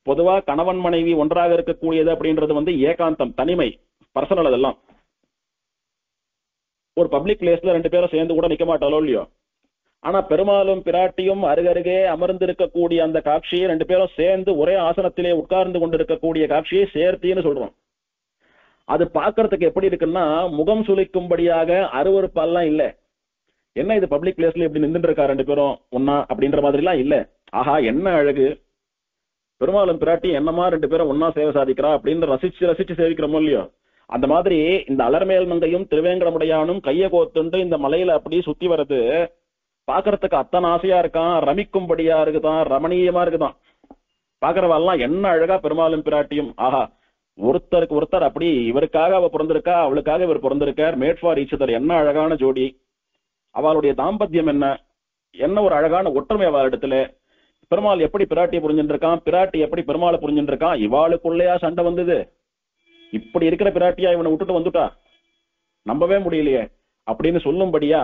Speaker 1: பொதுவா கணவன் மனைவி ஒன்றாக இருக்கக்கூடியது அப்படின்றது வந்து ஏகாந்தம், தனிமை, பர்சனல். அதெல்லாம் ஒரு பப்ளிக் பிளேஸ்ல ரெண்டு பேரும் சேர்ந்து கூட நிக்க மாட்டாலோ இல்லையோ. ஆனா பெருமாளும் பிராட்டியும் அருகருகே அமர்ந்து இருக்கக்கூடிய அந்த காட்சியை ரெண்டு பேரும் சேர்ந்து ஒரே ஆசனத்திலே உட்கார்ந்து கொண்டிருக்கக்கூடிய காட்சியை சேர்த்தின்னு சொல்றோம். அது பாக்குறதுக்கு எப்படி இருக்குன்னா, முகம் சுளிக்கும்படியாக அருவறுப்பெல்லாம் இல்ல. என்ன இது பப்ளிக் பிளேஸ்ல இப்படி நின்றுட்டு இருக்கா ரெண்டு பேரும் ஒன்னா அப்படின்ற மாதிரி எல்லாம் இல்ல. ஆஹா என்ன அழகு, பெருமாளும் பிராட்டி என்னமா ரெண்டு பேரும் ஒன்னா சேவை சாதிக்கிறா அப்படின்னு ரசிச்சு ரசிச்சு சேவிக்கிறோமோ இல்லையோ. அந்த மாதிரி இந்த அலர்மேல் மங்கையும் திருவேங்கடமுடையானும் கையை கோத்துண்டு இந்த மலையில அப்படி சுத்தி வர்றது பாக்குறதுக்கு அத்தனை ஆசையா இருக்கான், ரமிக்கும்படியா இருக்குதான், ரமணீயமா இருக்குதான். பாக்குறவெல்லாம் என்ன அழகா பெருமாளும் பிராட்டியும், ஆஹா ஒருத்தருக்கு ஒருத்தர் அப்படி, இவருக்காக அவ பிறந்திருக்கா, அவளுக்காக இவர் பிறந்திருக்கார், மேட் ஃபார் ஈச் அதர். என்ன அழகான ஜோடி, அவளுடைய தாம்பத்தியம் என்ன, என்ன ஒரு அழகான ஒற்றுமை அவள் இடத்துல. பெருமாள் எப்படி பிராட்டியை புரிஞ்சுட்டு இருக்கான், பிராட்டி எப்படி பெருமாளை புரிஞ்சுட்டு இருக்கான். இவாளுக்குள்ளேயா சண்டை வந்தது? இப்படி இருக்கிற பிராட்டியா இவனை விட்டுட்டு வந்துட்டா, நம்பவே முடியலையே அப்படின்னு சொல்லும்படியா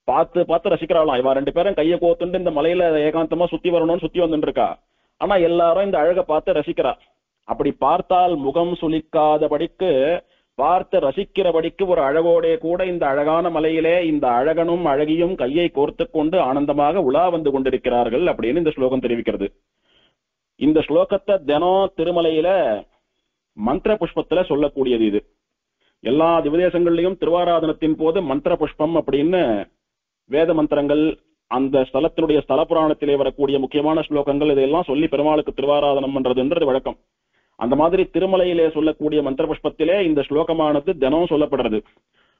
Speaker 1: பார்த்து பார்த்து ரசிக்கிறாளாம். இவா ரெண்டு பேரும் கையை கோத்துண்டு இந்த மலையில ஏகாந்தமா சுத்தி வரணும்னு சுத்தி வந்துட்டு இருக்கா. ஆனா எல்லாரும் இந்த அழகை பார்த்து ரசிக்கிறா. அப்படி பார்த்தால் முகம் சுளிக்காதபடிக்கு, பார்த்து ரசிக்கிறபடிக்கு ஒரு அழகோடே கூட இந்த அழகான மலையிலே இந்த அழகனும் அழகியும் கையை கோர்த்து கொண்டு ஆனந்தமாக உலா வந்து கொண்டிருக்கிறார்கள் அப்படின்னு இந்த ஸ்லோகம் தெரிவிக்கிறது. இந்த ஸ்லோகத்தை தினம் திருமலையில மந்திர புஷ்பத்துல சொல்லக்கூடியது. இது எல்லா திவதேசங்கள்லயும் திருவாராதனத்தின் போது மந்திர புஷ்பம் அப்படின்னு வேத மந்திரங்கள், அந்த ஸ்தலத்தினுடைய ஸ்தல புராணத்திலே வரக்கூடிய முக்கியமான ஸ்லோகங்கள் இதையெல்லாம் சொல்லி பெருமாளுக்கு திருவாராதனம் பண்றதுன்றது வழக்கம். அந்த மாதிரி திருமலையிலே சொல்லக்கூடிய மந்திர புஷ்பத்திலே இந்த ஸ்லோகமானது தினம் சொல்லப்படுறது.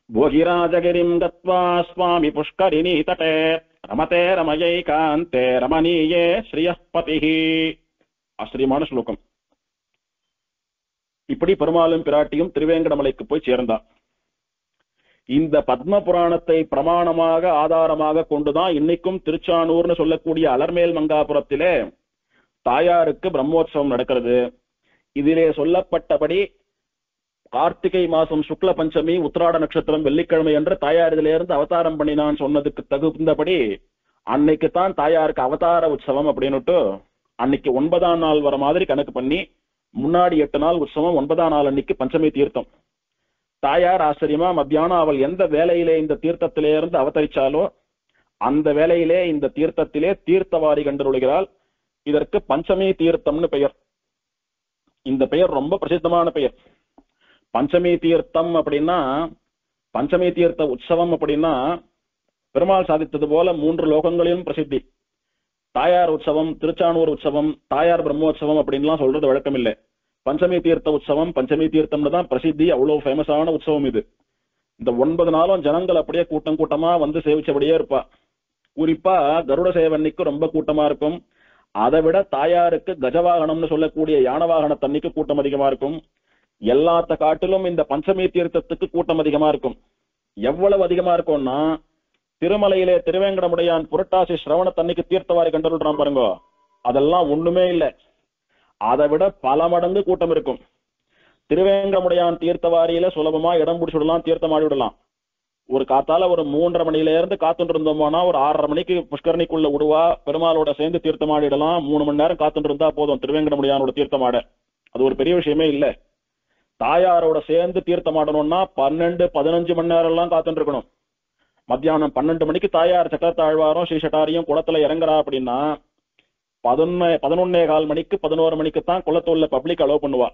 Speaker 1: போகிராஜகிரிம் கத்வா ஸ்வாமி புஷ்கரிணி தடே ரமதே ரமயை காந்தே ரமணீயே ஸ்ரீயப்பதிஹி. ஆச்சரியமான ஸ்லோகம். இப்படி பெருமாளும் பிராட்டியும் திருவேங்கடமலைக்கு போய் சேர்ந்தா. இந்த பத்ம புராணத்தை பிரமாணமாக ஆதாரமாக கொண்டுதான் இன்னைக்கும் திருச்சானூர்னு சொல்லக்கூடிய அலர்மேல் மங்காபுரத்திலே தாயாருக்கு பிரம்மோற்சவம் நடக்கிறது. இதிலே சொல்லப்பட்டபடி கார்த்திகை மாசம் சுக்ல பஞ்சமி உத்திராட நட்சத்திரம் வெள்ளிக்கிழமை என்று தாயார் இதிலிருந்து அவதாரம் பண்ணினான் சொன்னதுக்கு தகுந்தபடி அன்னைக்குத்தான் தாயாருக்கு அவதார உற்சவம் அப்படின்னுட்டு அன்னைக்கு 9ஆம் நாள் வர மாதிரி கணக்கு பண்ணி முன்னாடி 8 நாள் உற்சவம், 9ஆம் நாள் அன்னைக்கு பஞ்சமி தீர்த்தம். தாயார் ஆச்சரியமா மத்தியானம் அவள் எந்த வேலையிலே இந்த தீர்த்தத்திலே இருந்து அவதரிச்சாலோ அந்த வேலையிலே இந்த தீர்த்தத்திலே தீர்த்தவாரி கண்டருளுகிறாள். இதற்கு பஞ்சமி தீர்த்தம்னு பெயர். இந்த பெயர் ரொம்ப பிரசித்தமான பெயர். பஞ்சமி தீர்த்தம் அப்படின்னா, பஞ்சமி தீர்த்த உற்சவம் அப்படின்னா பெருமாள் சாதித்தது போல 3 லோகங்களிலும் பிரசித்தி. தாயார் உற்சவம், திருச்சானூர் உற்சவம், தாயார் பிரம்மோற்சவம் அப்படின்லாம் சொல்றது வழக்கம் இல்லை. பஞ்சமி தீர்த்த உற்சவம், பஞ்சமி தீர்த்தம்னு தான் பிரசித்தி. அவ்வளவு ஃபேமஸான உற்சவம் இது. இந்த 9 நாளும் ஜனங்கள் அப்படியே கூட்டம் கூட்டமா வந்து சேவிச்சபடியே இருப்பா. குறிப்பா கருட சேவன்னிக்கு ரொம்ப கூட்டமா இருக்கும். அதை விட தாயாருக்கு கஜவாகனம்னு சொல்லக்கூடிய யானவாகனத்தன்னைக்கு கூட்டம் அதிகமா இருக்கும். எல்லாத்த காட்டிலும் இந்த பஞ்சமி தீர்த்தத்துக்கு கூட்டம் அதிகமா இருக்கும். எவ்வளவு அதிகமா இருக்கும்னா, திருமலையிலே திருவேங்கடமுடையான் புரட்டாசி சிரவணத்தன்னைக்கு தீர்த்தவாரி கண்டருள்றான் பாருங்க, அதெல்லாம் ஒண்ணுமே இல்லை. அதை விட பல மடங்கு கூட்டம் இருக்கும். திருவேங்கடமுடையான் தீர்த்தவாரியில சுலபமா இடம் பிடிச்சுடலாம், தீர்த்தமாடி விடலாம். ஒரு காத்தால ஒரு 3:30 மணில இருந்து காத்துட்டு இருந்தோம்னா ஒரு 6:30 மணிக்கு புஷ்கரணிக்குள்ள விடுவா. பெருமாளோட சேர்ந்து தீர்த்தமாடிடலாம். 3 மணி நேரம் காத்துட்டு இருந்தா போதும் திருவேங்கடமுடையானோட தீர்த்தமாட. அது ஒரு பெரிய விஷயமே இல்லை. தாயாரோட சேர்ந்து தீர்த்தமாடணும்னா 12-15 மணி நேரம் எல்லாம் காத்துட்டு இருக்கணும். மத்தியானம் 12 மணிக்கு தாயார் சக்கரத்தாழ்வாரும் ஸ்ரீ சட்டாரியும் குளத்துல இறங்குறா அப்படின்னா 11:15 மணிக்கு 11 மணிக்கு தான் குளத்தூர்ல பப்ளிக் அலோவ் பண்ணுவா.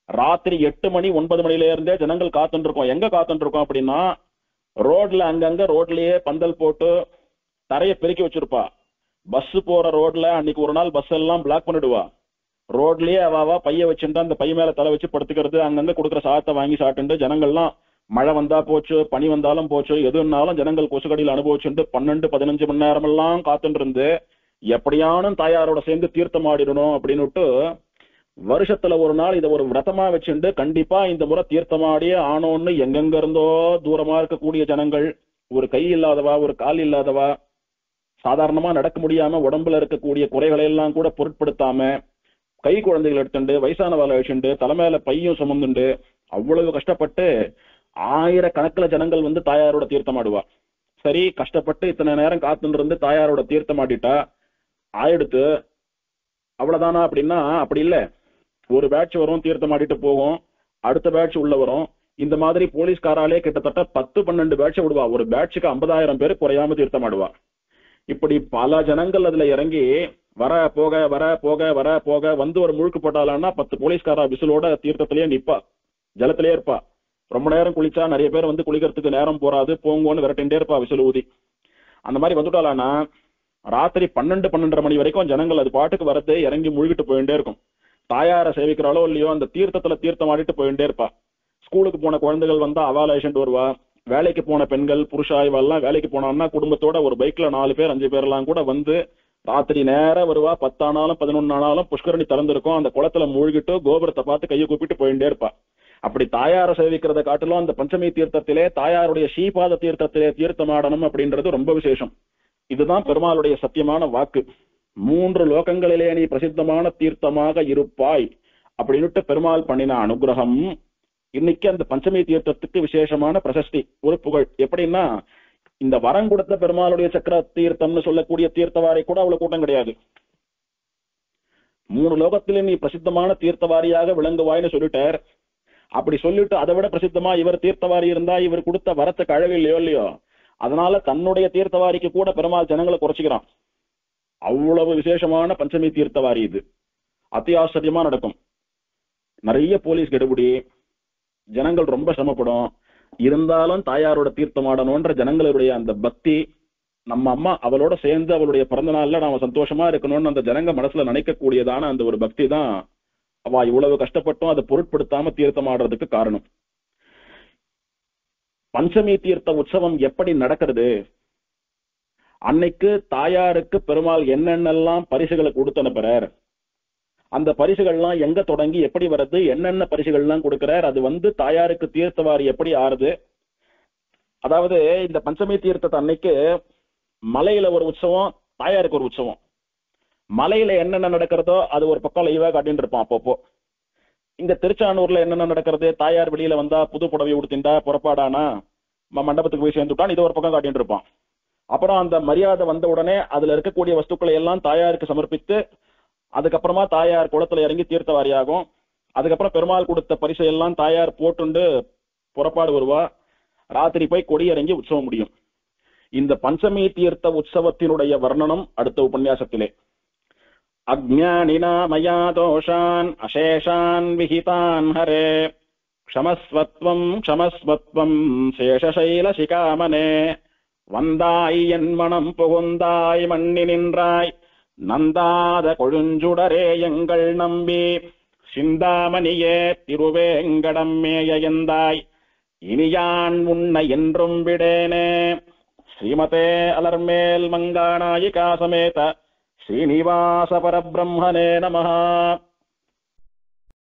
Speaker 1: ராத்திரி 8 மணி 9 மணில இருந்தே ஜனங்கள் காத்துட்டு இருக்கோம். எங்க காத்துட்டு இருக்கோம் அப்படின்னா, ரோட்ல அங்கங்க ரோட்லயே பந்தல் போட்டு தரைய பெருக்கி வச்சிருப்பா. பஸ் போற ரோட்ல அன்னைக்கு ஒரு நாள் பஸ் எல்லாம் பிளாக் பண்ணிடுவா. ரோட்லயே அவாவா பைய வச்சுட்டு அந்த பை மேல தலை வச்சு படுத்துக்கிறது, அங்கங்க கொடுக்குற சாதத்தை வாங்கி சாப்பிட்டு ஜனங்கள்லாம் மழை வந்தா போச்சு, பனி வந்தாலும் போச்சு, எதுனாலும் ஜனங்கள் கொசுக்கடியில் அனுபவிச்சுட்டு 12-15 மணி நேரம் எல்லாம் காத்துட்டு இருந்து எப்படியானும் தாயாரோட சேர்ந்து தீர்த்தம் ஆடிடணும் அப்படின்னுட்டு வருஷத்துல ஒரு நாள் இதை ஒரு விரதமா வச்சுட்டு கண்டிப்பா இந்த முறை தீர்த்தமாடியே ஆனோன்னு எங்கெங்க இருந்தோ தூரமா இருக்கக்கூடிய ஜனங்கள், ஒரு கை இல்லாதவா, ஒரு கால் இல்லாதவா, சாதாரணமா நடக்க முடியாம உடம்புல இருக்கக்கூடிய குறைகளை எல்லாம் கூட பொருட்படுத்தாம கை குழந்தைகள் எடுத்துண்டு வயசானவாளை வச்சுண்டு தலைமையில பையும் சுமந்துண்டு அவ்வளவு கஷ்டப்பட்டு 1000 கணக்குல ஜனங்கள் வந்து தாயாரோட தீர்த்தமாடுவா. சரி, கஷ்டப்பட்டு இத்தனை நேரம் காத்துட்டு இருந்து தாயாரோட தீர்த்தமாடிட்டா ஆயிடுத்து, அவ்வளவுதானா அப்படின்னா அப்படி இல்லை. ஒரு பேட்ச் வரும், தீர்த்தமாடிட்டு போகும், அடுத்த பேட்ச் உள்ள வரும். இந்த மாதிரி போலீஸ்காராலே கிட்டத்தட்ட 10-12 பேட்சை விடுவா. ஒரு பேட்சுக்கு 50,000 பேர் குறையாம தீர்த்தமாடுவா. இப்படி பல ஜனங்கள் அதுல இறங்கி வர போக வர போக வர போக வந்து ஒரு முழுக்கு போட்டாலான்னா 10 போலீஸ்காரா விசிலோட தீர்த்தத்திலேயே நிப்பா, ஜலத்திலேயே இருப்பா. ரொம்ப நேரம் குளிச்சா நிறைய பேர் வந்து குளிக்கிறதுக்கு நேரம் போறாது, போங்கோன்னு விரட்டிண்டே இருப்பா விசில் ஊதி. அந்த மாதிரி வந்துட்டாலானா ராத்திரி 12-12:30 மணி வரைக்கும் ஜனங்கள் அது பாட்டுக்கு வரது இறங்கி முழுகிட்டு போயிட்டே இருக்கும். தாயாரை சேவிக்கிறாளோ இல்லையோ அந்த தீர்த்தத்துல தீர்த்தம் ஆடிட்டு போயிட்டே இருப்பா. ஸ்கூலுக்கு போன குழந்தைகள் வந்தா அவள் அழைச்சிட்டு வருவா. வேலைக்கு போன பெண்கள் புருஷா இவெல்லாம் வேலைக்கு போனான்னா குடும்பத்தோட ஒரு பைக்ல 4 பேர் 5 பேர் எல்லாம் கூட வந்து ராத்திரி நேரம் வருவா. 10 ஆனாலும் 11 ஆனாலும் புஷ்கரணி திறந்திருக்கும், அந்த குளத்துல மூழ்கிட்டு கோபுரத்தை பார்த்து கையை கூப்பிட்டு போயிட்டே இருப்பா. அப்படி தாயாரை சேவிக்கிறத காட்டிலும் அந்த பஞ்சமி தீர்த்தத்திலே தாயாருடைய ஸ்ரீபாத தீர்த்தத்திலே தீர்த்தமாடணும் அப்படின்றது ரொம்ப விசேஷம். இதுதான் பெருமாளுடைய சத்தியமான வாக்கு. 3 லோகங்களிலே நீ பிரசித்தமான தீர்த்தமாக இருப்பாய் அப்படின்னுட்டு பெருமாள் பண்ணின அனுகிரகம். இன்னைக்கு அந்த பஞ்சமி தீர்த்தத்துக்கு விசேஷமான பிரசஸ்தி, ஒரு புகழ். எப்படின்னா, இந்த வரம் கொடுத்த பெருமாளுடைய சக்கர தீர்த்தம்னு சொல்லக்கூடிய தீர்த்தவாரி கூட அவ்வளவு கூட்டம் கிடையாது. 3 லோகத்திலே நீ பிரசித்தமான தீர்த்தவாரியாக விளங்குவாய்னு சொல்லிட்டார். அப்படி சொல்லிட்டு அதை விட பிரசித்தமா இவர் தீர்த்தவாரி இருந்தா இவர் கொடுத்த வரத்துக்கு அழகு இல்லையோ, அதனால தன்னுடைய தீர்த்தவாரிக்கு கூட பெருமாள் ஜனங்களை குறைச்சிக்கிறான். அவ்வளவு விசேஷமான பஞ்சமி தீர்த்தவாரி இது. அத்தியாச்சரியமா நடக்கும். நிறைய போலீஸ் கெடுபிடி, ஜனங்கள் ரொம்ப சிரமப்படும். இருந்தாலும் தாயாரோட தீர்த்தமாடணும்ன்ற ஜனங்களுடைய அந்த பக்தி, நம்ம அம்மா அவளோட சேர்ந்து அவளுடைய பிறந்த நாள்ல நாம சந்தோஷமா இருக்கணும்னு அந்த ஜனங்க மனசுல நினைக்கக்கூடியதான அந்த ஒரு பக்தி தான் அவ இவ்வளவு கஷ்டப்பட்டும் அதை பொருட்படுத்தாம தீர்த்தமாடுறதுக்கு காரணம். பஞ்சமி தீர்த்த உற்சவம் எப்படி நடக்கிறது? அன்னைக்கு தாயாருக்கு பெருமாள் என்னென்னலாம் பரிசுகளை கொடுத்து அனுப்புறார், அந்த பரிசுகள்லாம் எங்க தொடங்கி எப்படி வருது, என்னென்ன பரிசுகள்லாம் கொடுக்கிறார், அது வந்து தாயாருக்கு தீர்த்தவாரி எப்படி ஆறுது. அதாவது இந்த பஞ்சமி தீர்த்தத்தை அன்னைக்கு மலையில ஒரு உற்சவம், தாயாருக்கு ஒரு உற்சவம். மலையில என்னென்ன நடக்கிறதோ அது ஒரு பக்கம் லைவா காட்டின்னு இருப்பான் அப்பப்போ. இங்க திருச்சானூர்ல என்னென்ன நடக்கிறது, தாயார் வெளியில வந்தா புது புடவை உடுத்திண்டா புறப்பாடானா மண்டபத்துக்கு போய் சேர்ந்துட்டான், இது ஒரு பக்கம் காட்டின்னு இருப்பான். அப்புறம் அந்த மரியாதை வந்த உடனே அதுல இருக்கக்கூடிய வஸ்துக்களை எல்லாம் தாயாருக்கு சமர்ப்பித்து அதுக்கப்புறமா தாயார் குளத்துல இறங்கி தீர்த்தவாரி ஆகும். அதுக்கப்புறம் பெருமாள் கொடுத்த பரிசை எல்லாம் தாயார் போட்டுண்டு புறப்பாடு வருவா, ராத்திரி போய் கொடியிறங்கி உற்சவம் முடியும். இந்த பஞ்சமி தீர்த்த உற்சவத்தினுடைய வர்ணனம் அடுத்த உபன்யாசத்திலே. அஜ்ஞானினா மயா தோஷான் அசேஷான் விஹிதான் ஹரே க்ஷமஸ்வத்வம் க்ஷமஸ்வத்வம் சேஷசைல சிகாமனே வந்தாய் என் மனம் புகுந்தாய் மண்ணி நின்றாய் நந்தாத கொழுஞ்சுடரே எங்கள் நம்பி சிந்தாமணியே திருவேங்கடம் மேயந்தாய் இனியான் உன்னை என்றும் விடேனே. ஸ்ரீமதே அலர்மேல் மங்காநாயிகா சமேத ஸ்ரீனிவாச பரபிரம்மணே நமஹ.